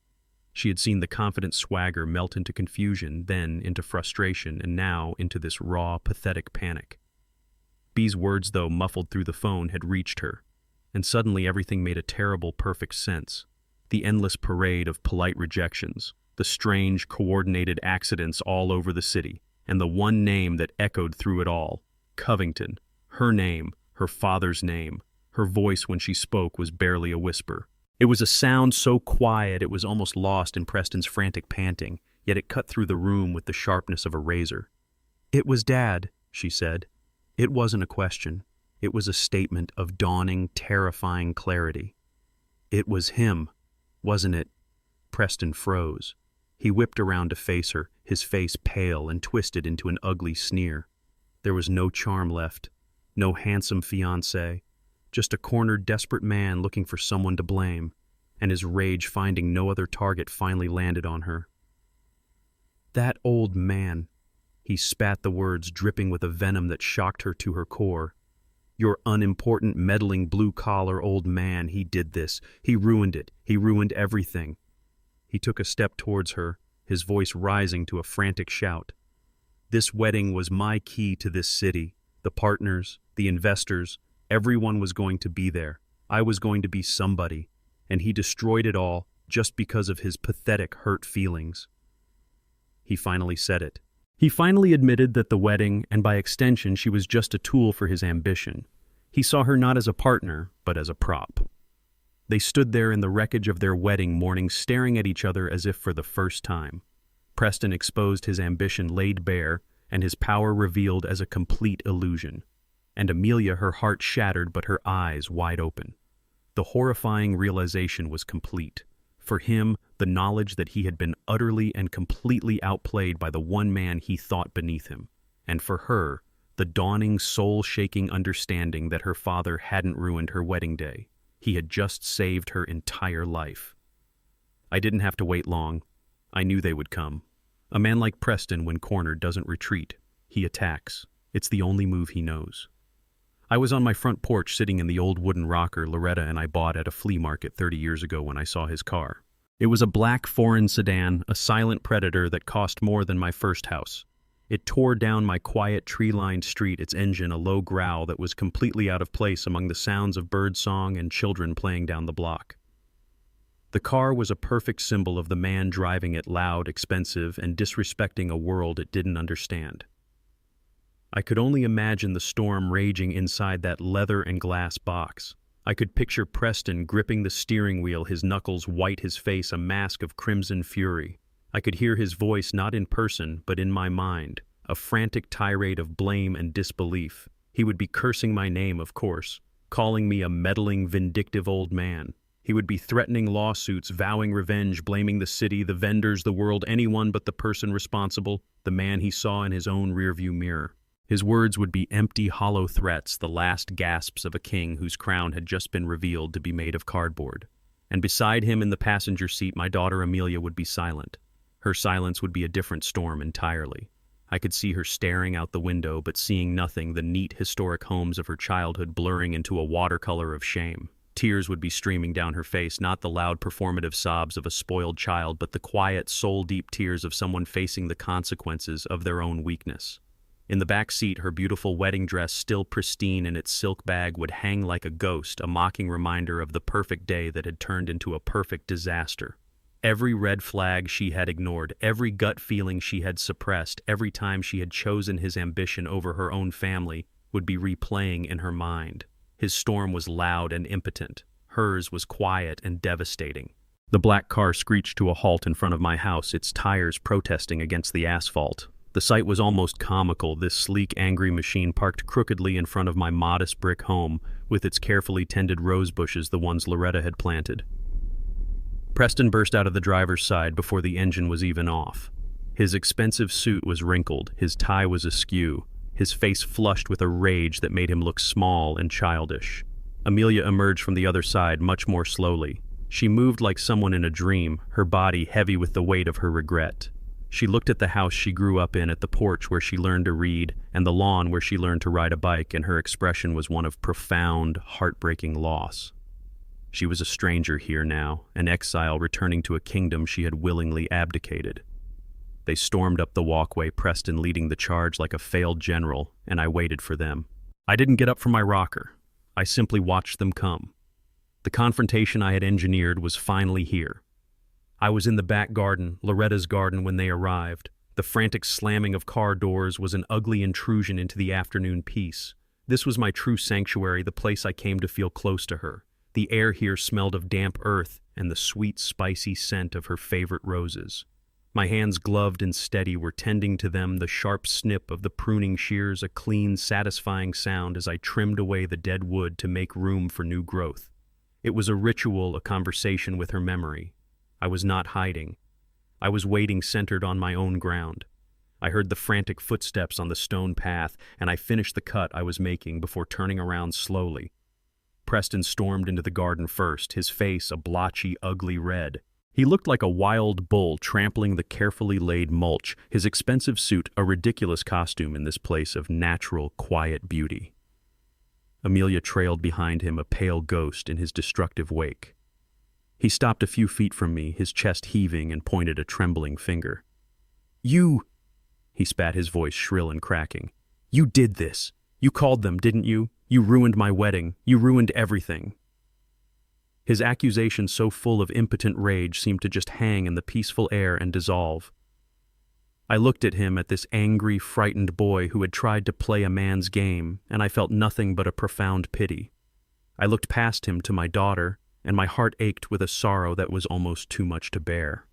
She had seen the confident swagger melt into confusion, then into frustration, and now into this raw, pathetic panic. B's words, though muffled through the phone, had reached her, and suddenly everything made a terrible, perfect sense. The endless parade of polite rejections, the strange, coordinated accidents all over the city, and the one name that echoed through it all, Covington. Her name, her father's name. Her voice when she spoke was barely a whisper. It was a sound so quiet it was almost lost in Preston's frantic panting, yet it cut through the room with the sharpness of a razor. "It was Dad," she said. It wasn't a question. It was a statement of dawning, terrifying clarity. It was him, wasn't it? Preston froze. He whipped around to face her, his face pale and twisted into an ugly sneer. There was no charm left, no handsome fiancé, just a cornered, desperate man looking for someone to blame, and his rage finding no other target finally landed on her. "That old man," he spat the words dripping with a venom that shocked her to her core. Your unimportant, meddling, blue-collar old man, he did this. He ruined it. He ruined everything. He took a step towards her, his voice rising to a frantic shout. This wedding was my key to this city. The partners, the investors, everyone was going to be there. I was going to be somebody. And he destroyed it all just because of his pathetic, hurt feelings. He finally said it. He finally admitted that the wedding, and by extension she was just a tool for his ambition. He saw her not as a partner, but as a prop. They stood there in the wreckage of their wedding morning staring at each other as if for the first time. Preston exposed his ambition laid bare, and his power revealed as a complete illusion. And Amelia, her heart shattered but her eyes wide open. The horrifying realization was complete. For him, the knowledge that he had been utterly and completely outplayed by the one man he thought beneath him. And for her, the dawning, soul-shaking understanding that her father hadn't ruined her wedding day. He had just saved her entire life. I didn't have to wait long. I knew they would come. A man like Preston, when cornered, doesn't retreat. He attacks. It's the only move he knows. I was on my front porch sitting in the old wooden rocker Loretta and I bought at a flea market 30 years ago when I saw his car. It was a black foreign sedan, a silent predator that cost more than my first house. It tore down my quiet tree-lined street, its engine a low growl that was completely out of place among the sounds of birdsong and children playing down the block. The car was a perfect symbol of the man driving it, loud, expensive, and disrespecting a world it didn't understand. I could only imagine the storm raging inside that leather and glass box. I could picture Preston gripping the steering wheel, his knuckles white, his face a mask of crimson fury. I could hear his voice not in person, but in my mind, a frantic tirade of blame and disbelief. He would be cursing my name, of course, calling me a meddling, vindictive old man. He would be threatening lawsuits, vowing revenge, blaming the city, the vendors, the world, anyone but the person responsible, the man he saw in his own rearview mirror. His words would be empty, hollow threats, the last gasps of a king whose crown had just been revealed to be made of cardboard. And beside him in the passenger seat, my daughter Amelia would be silent. Her silence would be a different storm entirely. I could see her staring out the window, but seeing nothing, the neat, historic homes of her childhood blurring into a watercolor of shame. Tears would be streaming down her face, not the loud performative sobs of a spoiled child, but the quiet, soul-deep tears of someone facing the consequences of their own weakness. In the back seat, her beautiful wedding dress, still pristine in its silk bag, would hang like a ghost, a mocking reminder of the perfect day that had turned into a perfect disaster. Every red flag she had ignored, every gut feeling she had suppressed, every time she had chosen his ambition over her own family, would be replaying in her mind. His storm was loud and impotent. Hers was quiet and devastating. The black car screeched to a halt in front of my house, its tires protesting against the asphalt. The sight was almost comical, this sleek, angry machine parked crookedly in front of my modest brick home, with its carefully tended rose bushes, the ones Loretta had planted. Preston burst out of the driver's side before the engine was even off. His expensive suit was wrinkled, his tie was askew, his face flushed with a rage that made him look small and childish. Amelia emerged from the other side much more slowly. She moved like someone in a dream, her body heavy with the weight of her regret. She looked at the house she grew up in, at the porch where she learned to read, and the lawn where she learned to ride a bike, and her expression was one of profound, heartbreaking loss. She was a stranger here now, an exile returning to a kingdom she had willingly abdicated. They stormed up the walkway, Preston leading the charge like a failed general, and I waited for them. I didn't get up from my rocker. I simply watched them come. The confrontation I had engineered was finally here. I was in the back garden, Loretta's garden, when they arrived. The frantic slamming of car doors was an ugly intrusion into the afternoon peace. This was my true sanctuary, the place I came to feel close to her. The air here smelled of damp earth and the sweet, spicy scent of her favorite roses. My hands, gloved and steady, were tending to them, the sharp snip of the pruning shears, a clean, satisfying sound as I trimmed away the dead wood to make room for new growth. It was a ritual, a conversation with her memory. I was not hiding. I was waiting, centered on my own ground. I heard the frantic footsteps on the stone path, and I finished the cut I was making before turning around slowly. Preston stormed into the garden first, his face a blotchy, ugly red. He looked like a wild bull trampling the carefully laid mulch, his expensive suit a ridiculous costume in this place of natural, quiet beauty. Amelia trailed behind him, a pale ghost in his destructive wake. He stopped a few feet from me, his chest heaving, and pointed a trembling finger. "You!" He spat, his voice shrill and cracking. "You did this. You called them, didn't you? You ruined my wedding. You ruined everything." His accusation, so full of impotent rage, seemed to just hang in the peaceful air and dissolve. I looked at him, at this angry, frightened boy who had tried to play a man's game, and I felt nothing but a profound pity. I looked past him to my daughter, and my heart ached with a sorrow that was almost too much to bear.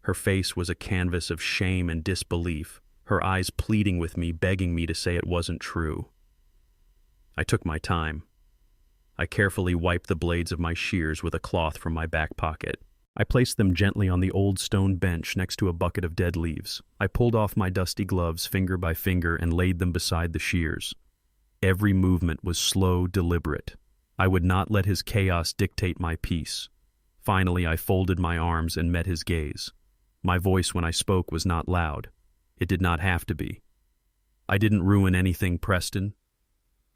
Her face was a canvas of shame and disbelief, her eyes pleading with me, begging me to say it wasn't true. I took my time. I carefully wiped the blades of my shears with a cloth from my back pocket. I placed them gently on the old stone bench next to a bucket of dead leaves. I pulled off my dusty gloves finger by finger and laid them beside the shears. Every movement was slow, deliberate. I would not let his chaos dictate my peace. Finally, I folded my arms and met his gaze. My voice when I spoke was not loud. It did not have to be. "I didn't ruin anything, Preston."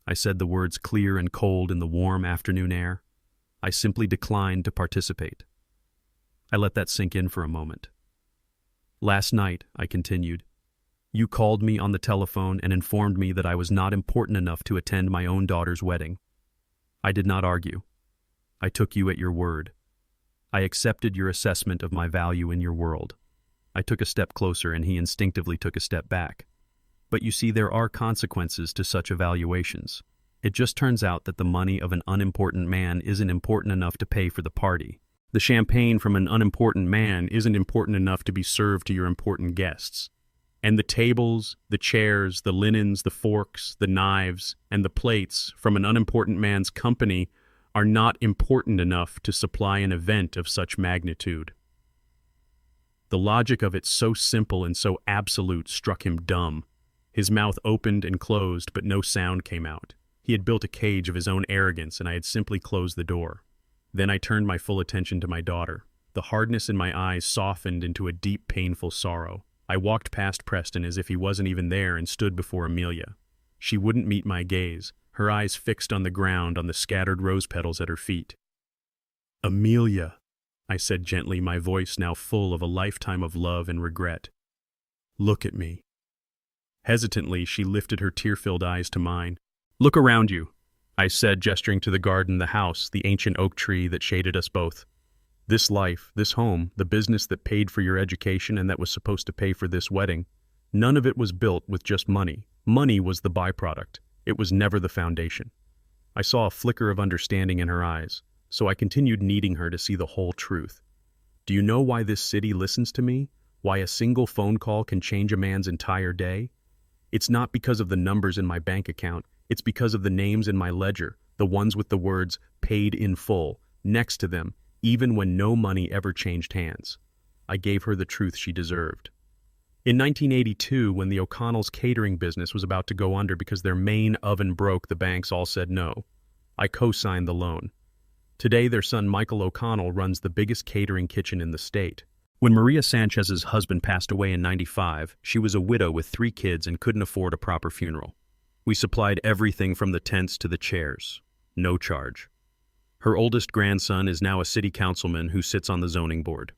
I said the words clear and cold in the warm afternoon air. I simply declined to participate. I let that sink in for a moment. "Last night," I continued, "you called me on the telephone and informed me that I was not important enough to attend my own daughter's wedding. I did not argue. I took you at your word. I accepted your assessment of my value in your world." I took a step closer, and he instinctively took a step back. "But you see, there are consequences to such evaluations. It just turns out that the money of an unimportant man isn't important enough to pay for the party. The champagne from an unimportant man isn't important enough to be served to your important guests. And the tables, the chairs, the linens, the forks, the knives, and the plates from an unimportant man's company are not important enough to supply an event of such magnitude." The logic of it, so simple and so absolute, struck him dumb. His mouth opened and closed, but no sound came out. He had built a cage of his own arrogance, and I had simply closed the door. Then I turned my full attention to my daughter. The hardness in my eyes softened into a deep, painful sorrow. I walked past Preston as if he wasn't even there and stood before Amelia. She wouldn't meet my gaze, her eyes fixed on the ground, on the scattered rose petals at her feet. "Amelia," I said gently, my voice now full of a lifetime of love and regret. "Look at me." Hesitantly, she lifted her tear-filled eyes to mine. "Look around you," I said, gesturing to the garden, the house, the ancient oak tree that shaded us both. "This life, this home, the business that paid for your education and that was supposed to pay for this wedding, none of it was built with just money. Money was the byproduct. It was never the foundation." I saw a flicker of understanding in her eyes, so I continued, needing her to see the whole truth. "Do you know why this city listens to me? Why a single phone call can change a man's entire day? It's not because of the numbers in my bank account. It's because of the names in my ledger, the ones with the words "paid in full" next to them, even when no money ever changed hands. I gave her the truth she deserved. In 1982, when the O'Connell's catering business was about to go under because their main oven broke, the banks all said no. I co-signed the loan. Today, their son Michael O'Connell runs the biggest catering kitchen in the state. When Maria Sanchez's husband passed away in '95, she was a widow with 3 kids and couldn't afford a proper funeral. We supplied everything from the tents to the chairs. No charge. Her oldest grandson is now a city councilman who sits on the zoning board.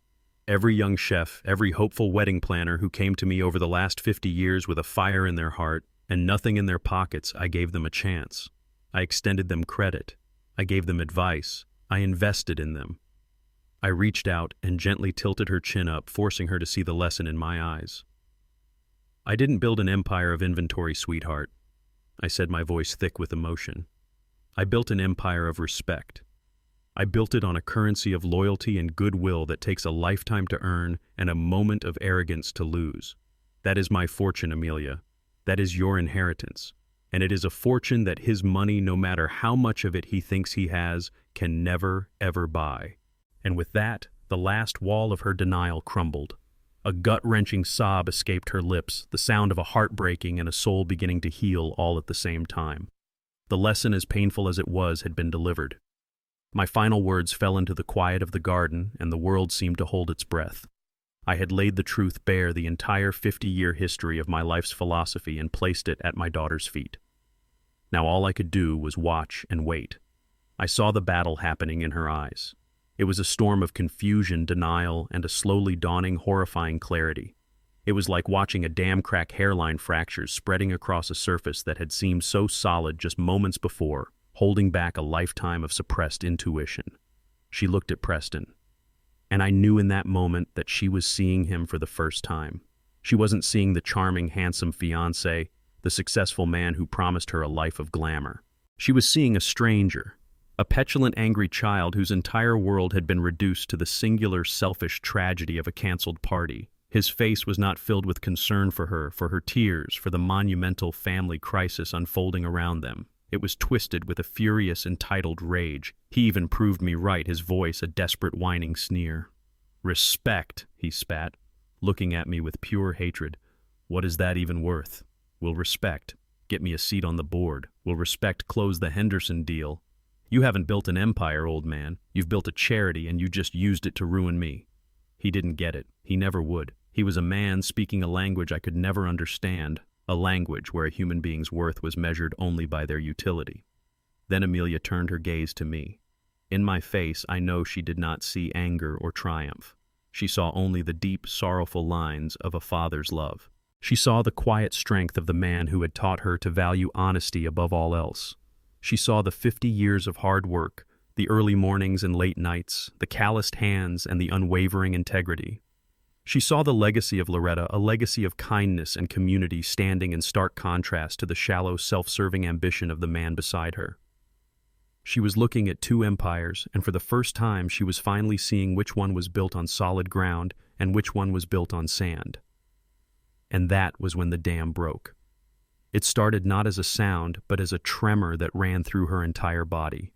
Every young chef, every hopeful wedding planner who came to me over the last 50 years with a fire in their heart and nothing in their pockets, I gave them a chance. I extended them credit. I gave them advice. I invested in them. I reached out and gently tilted her chin up, forcing her to see the lesson in my eyes. "I didn't build an empire of inventory, sweetheart," I said, my voice thick with emotion. "I built an empire of respect. I built it on a currency of loyalty and goodwill that takes a lifetime to earn and a moment of arrogance to lose. That is my fortune, Amelia. That is your inheritance. And it is a fortune that his money, no matter how much of it he thinks he has, can never, ever buy." And with that, the last wall of her denial crumbled. A gut-wrenching sob escaped her lips, the sound of a heart breaking and a soul beginning to heal all at the same time. The lesson, as painful as it was, had been delivered. My final words fell into the quiet of the garden, and the world seemed to hold its breath. I had laid the truth bare, the entire 50-year history of my life's philosophy, and placed it at my daughter's feet. Now all I could do was watch and wait. I saw the battle happening in her eyes. It was a storm of confusion, denial, and a slowly dawning, horrifying clarity. It was like watching a dam crack hairline fractures spreading across a surface that had seemed so solid just moments before, holding back a lifetime of suppressed intuition. She looked at Preston, and I knew in that moment that she was seeing him for the first time. She wasn't seeing the charming, handsome fiancé, the successful man who promised her a life of glamour. She was seeing a stranger, a petulant, angry child whose entire world had been reduced to the singular, selfish tragedy of a canceled party. His face was not filled with concern for her tears, for the monumental family crisis unfolding around them. It was twisted with a furious, entitled rage. He even proved me right, his voice a desperate, whining sneer. "Respect," he spat, looking at me with pure hatred. "What is that even worth? Will respect get me a seat on the board? Will respect close the Henderson deal? You haven't built an empire, old man. You've built a charity, and you just used it to ruin me." He didn't get it. He never would. He was a man speaking a language I could never understand, a language where a human being's worth was measured only by their utility. Then Amelia turned her gaze to me. In my face, I know she did not see anger or triumph. She saw only the deep, sorrowful lines of a father's love. She saw the quiet strength of the man who had taught her to value honesty above all else. She saw the 50 years of hard work, the early mornings and late nights, the calloused hands and the unwavering integrity. She saw the legacy of Loretta, a legacy of kindness and community standing in stark contrast to the shallow, self-serving ambition of the man beside her. She was looking at two empires, and for the first time she was finally seeing which one was built on solid ground and which one was built on sand. And that was when the dam broke. It started not as a sound, but as a tremor that ran through her entire body.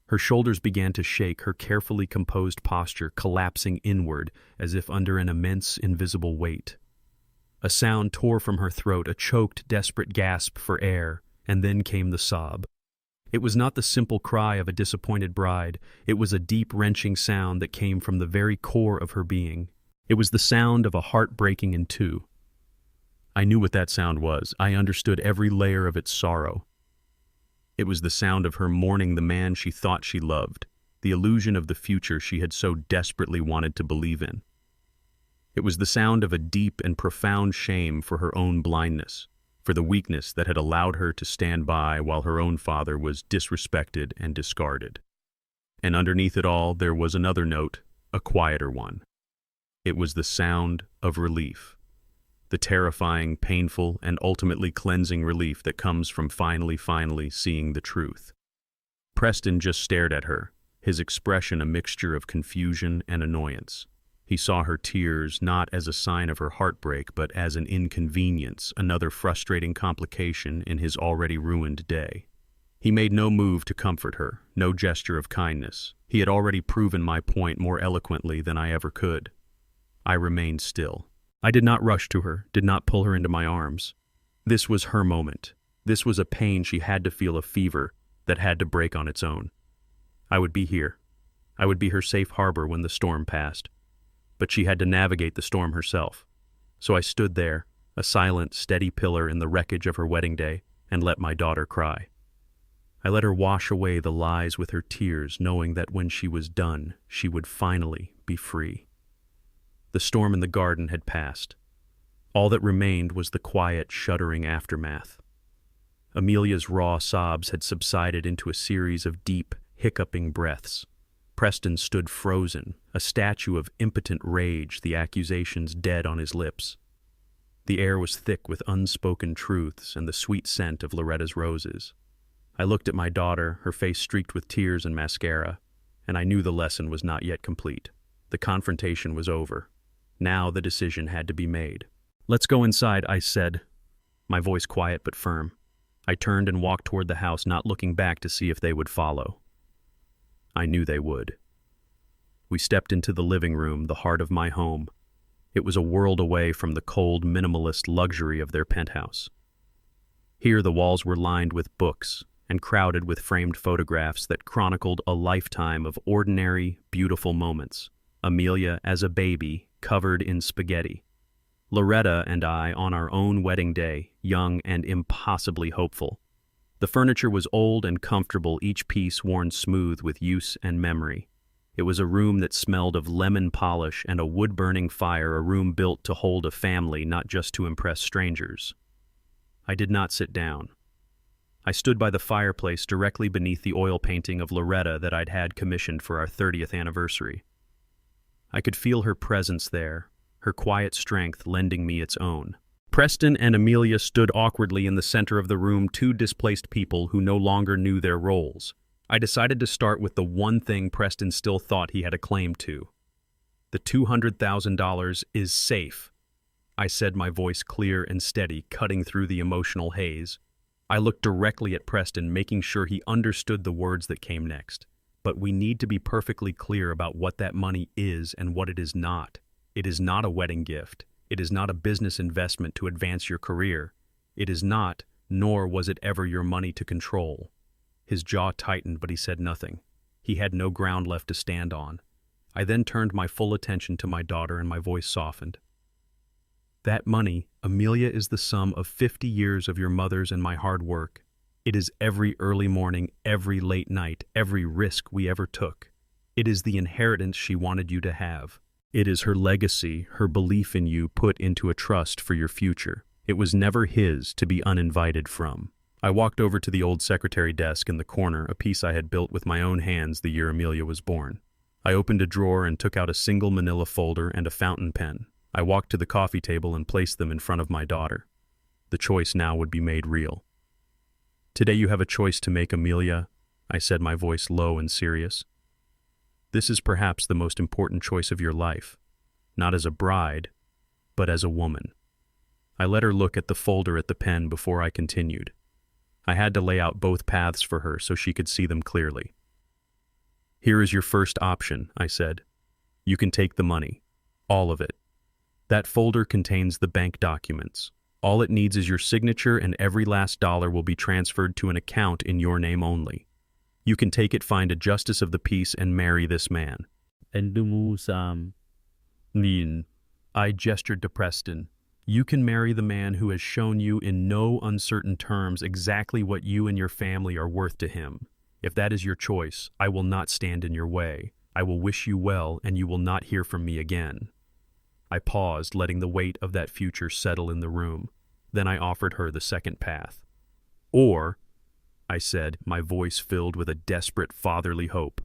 Her shoulders began to shake, her carefully composed posture collapsing inward as if under an immense, invisible weight. A sound tore from her throat, a choked, desperate gasp for air, and then came the sob. It was not the simple cry of a disappointed bride. It was a deep, wrenching sound that came from the very core of her being. It was the sound of a heart breaking in two. I knew what that sound was. I understood every layer of its sorrow. It was the sound of her mourning the man she thought she loved, the illusion of the future she had so desperately wanted to believe in. It was the sound of a deep and profound shame for her own blindness, for the weakness that had allowed her to stand by while her own father was disrespected and discarded. And underneath it all, there was another note, a quieter one. It was the sound of relief. The terrifying, painful, and ultimately cleansing relief that comes from finally seeing the truth. Preston just stared at her, his expression a mixture of confusion and annoyance. He saw her tears not as a sign of her heartbreak, but as an inconvenience, another frustrating complication in his already ruined day. He made no move to comfort her, no gesture of kindness. He had already proven my point more eloquently than I ever could. I remained still. I did not rush to her, did not pull her into my arms. This was her moment. This was a pain she had to feel, a fever that had to break on its own. I would be here. I would be her safe harbor when the storm passed. But she had to navigate the storm herself. So I stood there, a silent, steady pillar in the wreckage of her wedding day, and let my daughter cry. I let her wash away the lies with her tears, knowing that when she was done, she would finally be free. The storm in the garden had passed. All that remained was the quiet, shuddering aftermath. Amelia's raw sobs had subsided into a series of deep, hiccuping breaths. Preston stood frozen, a statue of impotent rage, the accusations dead on his lips. The air was thick with unspoken truths and the sweet scent of Loretta's roses. I looked at my daughter, her face streaked with tears and mascara, and I knew the lesson was not yet complete. The confrontation was over. Now the decision had to be made. "Let's go inside," I said, my voice quiet but firm. I turned and walked toward the house, not looking back to see if they would follow. I knew they would. We stepped into the living room, the heart of my home. It was a world away from the cold, minimalist luxury of their penthouse. Here the walls were lined with books and crowded with framed photographs that chronicled a lifetime of ordinary, beautiful moments. Amelia as a baby, covered in spaghetti. Loretta and I on our own wedding day, young and impossibly hopeful. The furniture was old and comfortable, each piece worn smooth with use and memory. It was a room that smelled of lemon polish and a wood-burning fire, a room built to hold a family, not just to impress strangers. I did not sit down. I stood by the fireplace directly beneath the oil painting of Loretta that I'd had commissioned for our 30th anniversary. I could feel her presence there, her quiet strength lending me its own. Preston and Amelia stood awkwardly in the center of the room, two displaced people who no longer knew their roles. I decided to start with the one thing Preston still thought he had a claim to. The $200,000 is safe, I said, my voice clear and steady, cutting through the emotional haze. I looked directly at Preston, making sure he understood the words that came next. But we need to be perfectly clear about what that money is and what it is not. It is not a wedding gift. It is not a business investment to advance your career. It is not, nor was it ever your money to control. His jaw tightened, but he said nothing. He had no ground left to stand on. I then turned my full attention to my daughter, and my voice softened. That money, Amelia, is the sum of 50 years of your mother's and my hard work. It is every early morning, every late night, every risk we ever took. It is the inheritance she wanted you to have. It is her legacy, her belief in you put into a trust for your future. It was never his to be uninvited from. I walked over to the old secretary desk in the corner, a piece I had built with my own hands the year Amelia was born. I opened a drawer and took out a single manila folder and a fountain pen. I walked to the coffee table and placed them in front of my daughter. The choice now would be made real. Today you have a choice to make, Amelia, I said, my voice low and serious. This is perhaps the most important choice of your life, not as a bride, but as a woman. I let her look at the folder at the pen before I continued. I had to lay out both paths for her so she could see them clearly. Here is your first option, I said. You can take the money, all of it. That folder contains the bank documents. All it needs is your signature, and every last dollar will be transferred to an account in your name only. You can take it, find a justice of the peace, and marry this man. I gestured to Preston. You can marry the man who has shown you in no uncertain terms exactly what you and your family are worth to him. If that is your choice, I will not stand in your way. I will wish you well, and you will not hear from me again. I paused, letting the weight of that future settle in the room. Then I offered her the second path. Or, I said, my voice filled with a desperate fatherly hope,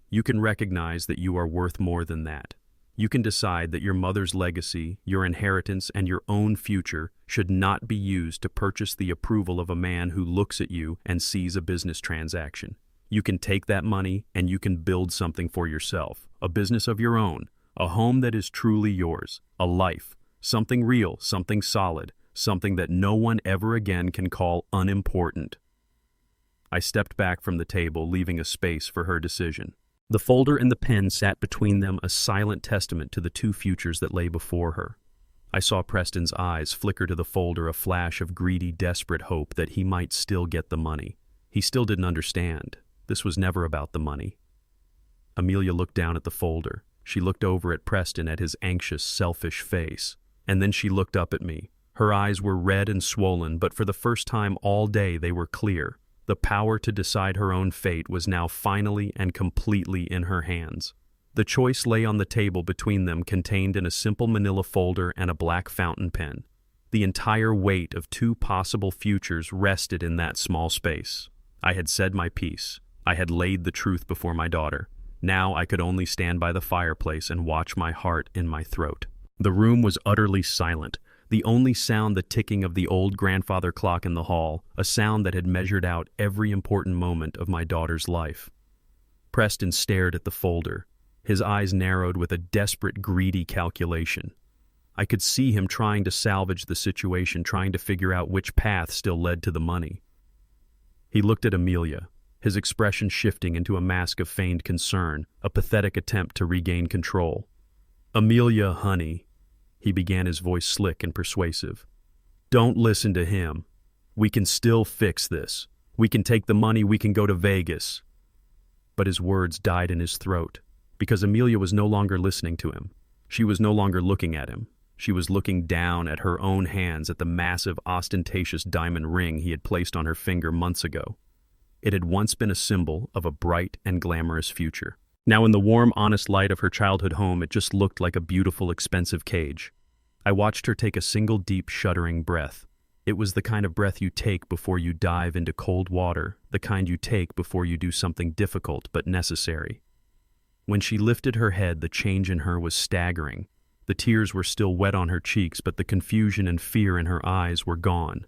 you can recognize that you are worth more than that. You can decide that your mother's legacy, your inheritance, and your own future should not be used to purchase the approval of a man who looks at you and sees a business transaction. You can take that money and you can build something for yourself, a business of your own, a home that is truly yours, a life, something real, something solid, something that no one ever again can call unimportant. I stepped back from the table, leaving a space for her decision. The folder and the pen sat between them, a silent testament to the two futures that lay before her. I saw Preston's eyes flicker to the folder, a flash of greedy, desperate hope that he might still get the money. He still didn't understand. This was never about the money. Amelia looked down at the folder. She looked over at Preston, at his anxious, selfish face. And then she looked up at me. Her eyes were red and swollen, but for the first time all day they were clear. The power to decide her own fate was now finally and completely in her hands. The choice lay on the table between them, contained in a simple manila folder and a black fountain pen. The entire weight of two possible futures rested in that small space. I had said my piece. I had laid the truth before my daughter. Now I could only stand by the fireplace and watch my heart in my throat. The room was utterly silent. The only sound the ticking of the old grandfather clock in the hall, a sound that had measured out every important moment of my daughter's life. Preston stared at the folder. His eyes narrowed with a desperate, greedy calculation. I could see him trying to salvage the situation, trying to figure out which path still led to the money. He looked at Amelia, his expression shifting into a mask of feigned concern, a pathetic attempt to regain control. "Amelia, honey," he began, his voice slick and persuasive. "Don't listen to him. We can still fix this. We can take the money, we can go to Vegas." But his words died in his throat, because Amelia was no longer listening to him. She was no longer looking at him. She was looking down at her own hands at the massive, ostentatious diamond ring he had placed on her finger months ago. It had once been a symbol of a bright and glamorous future. Now, in the warm, honest light of her childhood home, it just looked like a beautiful, expensive cage. I watched her take a single deep, shuddering breath. It was the kind of breath you take before you dive into cold water, the kind you take before you do something difficult but necessary. When she lifted her head, the change in her was staggering. The tears were still wet on her cheeks, but the confusion and fear in her eyes were gone.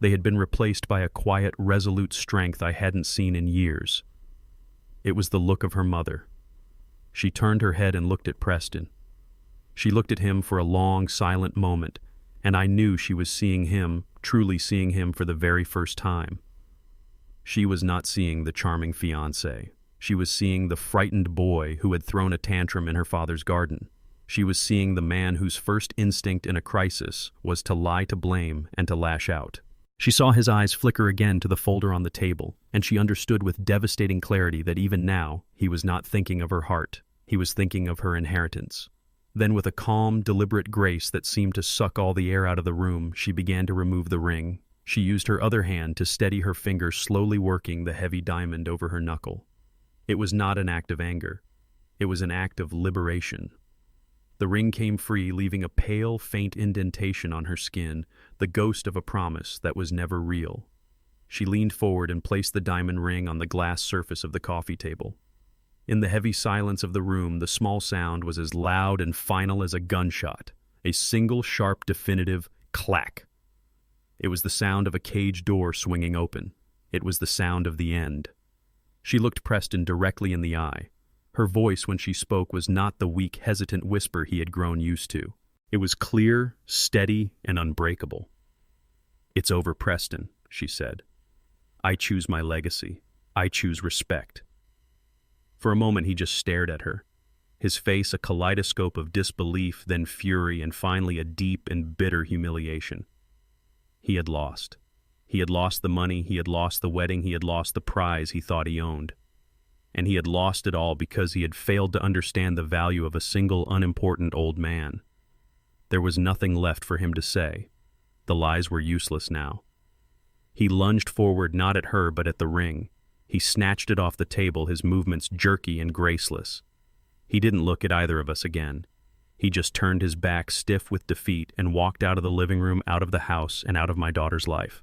They had been replaced by a quiet, resolute strength I hadn't seen in years. It was the look of her mother. She turned her head and looked at Preston. She looked at him for a long, silent moment, and I knew she was seeing him, truly seeing him for the very first time. She was not seeing the charming fiancé. She was seeing the frightened boy who had thrown a tantrum in her father's garden. She was seeing the man whose first instinct in a crisis was to lie to blame and to lash out. She saw his eyes flicker again to the folder on the table, and she understood with devastating clarity that even now he was not thinking of her heart. He was thinking of her inheritance. Then, with a calm, deliberate grace that seemed to suck all the air out of the room, she began to remove the ring. She used her other hand to steady her finger, slowly working the heavy diamond over her knuckle. It was not an act of anger. It was an act of liberation. The ring came free, leaving a pale, faint indentation on her skin, the ghost of a promise that was never real. She leaned forward and placed the diamond ring on the glass surface of the coffee table. In the heavy silence of the room, the small sound was as loud and final as a gunshot, a single, sharp, definitive clack. It was the sound of a cage door swinging open. It was the sound of the end. She looked Preston directly in the eye. Her voice when she spoke was not the weak, hesitant whisper he had grown used to. It was clear, steady, and unbreakable. "It's over, Preston," she said. "I choose my legacy. I choose respect." For a moment he just stared at her, his face a kaleidoscope of disbelief, then fury, and finally a deep and bitter humiliation. He had lost. He had lost the money, he had lost the wedding, he had lost the prize he thought he owned. And he had lost it all because he had failed to understand the value of a single unimportant old man. There was nothing left for him to say. The lies were useless now. He lunged forward, not at her but at the ring. He snatched it off the table, his movements jerky and graceless. He didn't look at either of us again. He just turned his back, stiff with defeat, and walked out of the living room, out of the house, and out of my daughter's life.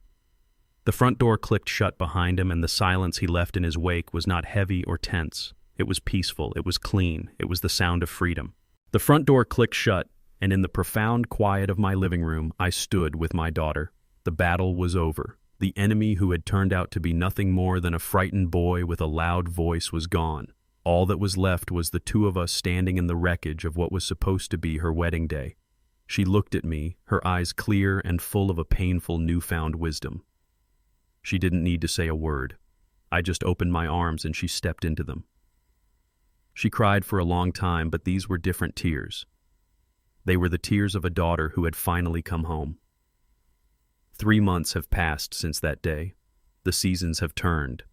The front door clicked shut behind him, and the silence he left in his wake was not heavy or tense. It was peaceful, it was clean, it was the sound of freedom. The front door clicked shut, and in the profound quiet of my living room, I stood with my daughter. The battle was over. The enemy who had turned out to be nothing more than a frightened boy with a loud voice was gone. All that was left was the two of us standing in the wreckage of what was supposed to be her wedding day. She looked at me, her eyes clear and full of a painful newfound wisdom. She didn't need to say a word. I just opened my arms and she stepped into them. She cried for a long time, but these were different tears. They were the tears of a daughter who had finally come home. 3 months have passed since that day. The seasons have turned.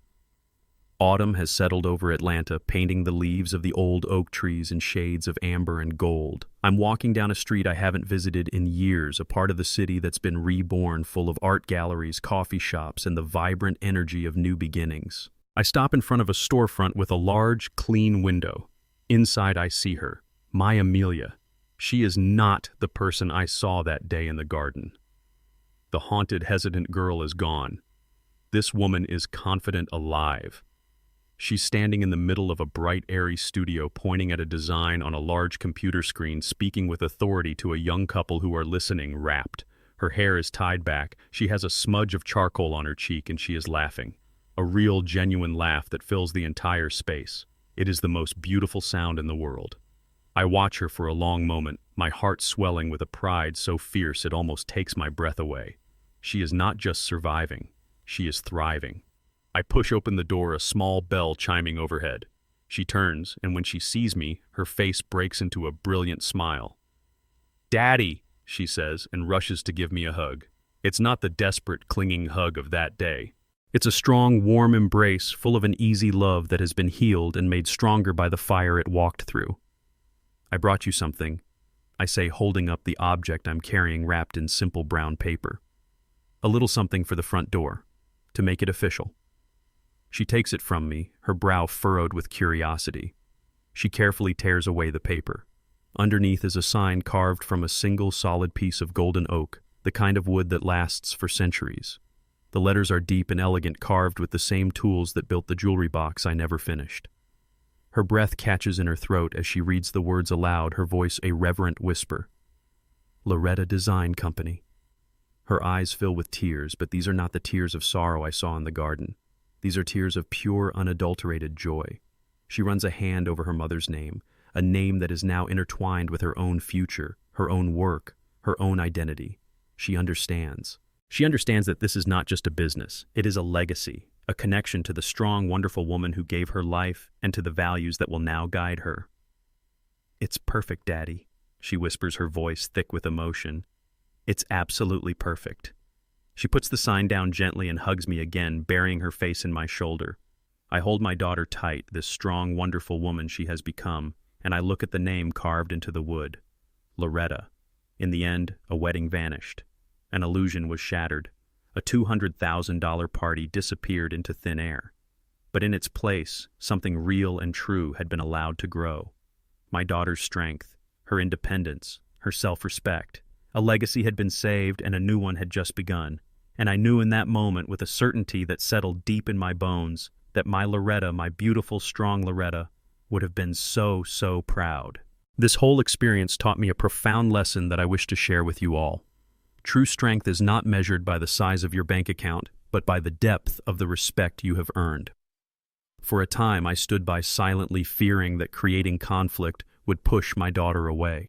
Autumn has settled over Atlanta, painting the leaves of the old oak trees in shades of amber and gold. I'm walking down a street I haven't visited in years, a part of the city that's been reborn, full of art galleries, coffee shops, and the vibrant energy of new beginnings. I stop in front of a storefront with a large, clean window. Inside I see her, my Amelia. She is not the person I saw that day in the garden. The haunted, hesitant girl is gone. This woman is confident, alive. She's standing in the middle of a bright, airy studio, pointing at a design on a large computer screen, speaking with authority to a young couple who are listening, rapt. Her hair is tied back, she has a smudge of charcoal on her cheek, and she is laughing. A real, genuine laugh that fills the entire space. It is the most beautiful sound in the world. I watch her for a long moment, my heart swelling with a pride so fierce it almost takes my breath away. She is not just surviving, she is thriving. I push open the door, a small bell chiming overhead. She turns, and when she sees me, her face breaks into a brilliant smile. "Daddy," she says, and rushes to give me a hug. It's not the desperate, clinging hug of that day. It's a strong, warm embrace full of an easy love that has been healed and made stronger by the fire it walked through. "I brought you something. I say, holding up the object I'm carrying wrapped in simple brown paper. A little something for the front door, to make it official. She takes it from me, her brow furrowed with curiosity. She carefully tears away the paper. Underneath is a sign carved from a single solid piece of golden oak, the kind of wood that lasts for centuries. The letters are deep and elegant, carved with the same tools that built the jewelry box I never finished. Her breath catches in her throat as she reads the words aloud, her voice a reverent whisper. Loretta Design Company. Her eyes fill with tears, but these are not the tears of sorrow I saw in the garden. These are tears of pure, unadulterated joy. She runs a hand over her mother's name, a name that is now intertwined with her own future, her own work, her own identity. She understands. She understands that this is not just a business. It is a legacy, a connection to the strong, wonderful woman who gave her life and to the values that will now guide her. It's perfect, Daddy, she whispers, her voice thick with emotion. It's absolutely perfect. She puts the sign down gently and hugs me again, burying her face in my shoulder. I hold my daughter tight, this strong, wonderful woman she has become, and I look at the name carved into the wood. Loretta. In the end, a wedding vanished. An illusion was shattered. A $200,000 party disappeared into thin air. But in its place, something real and true had been allowed to grow. My daughter's strength, her independence, her self-respect. A legacy had been saved and a new one had just begun. And I knew in that moment, with a certainty that settled deep in my bones, that my Loretta, my beautiful, strong Loretta, would have been so, so proud. This whole experience taught me a profound lesson that I wish to share with you all. True strength is not measured by the size of your bank account, but by the depth of the respect you have earned. For a time, I stood by silently fearing that creating conflict would push my daughter away.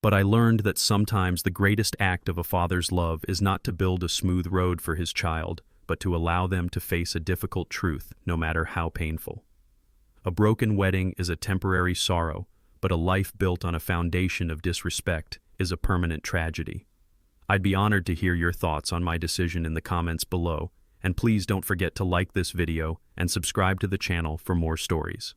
But I learned that sometimes the greatest act of a father's love is not to build a smooth road for his child, but to allow them to face a difficult truth, no matter how painful. A broken wedding is a temporary sorrow, but a life built on a foundation of disrespect is a permanent tragedy. I'd be honored to hear your thoughts on my decision in the comments below, and please don't forget to like this video and subscribe to the channel for more stories.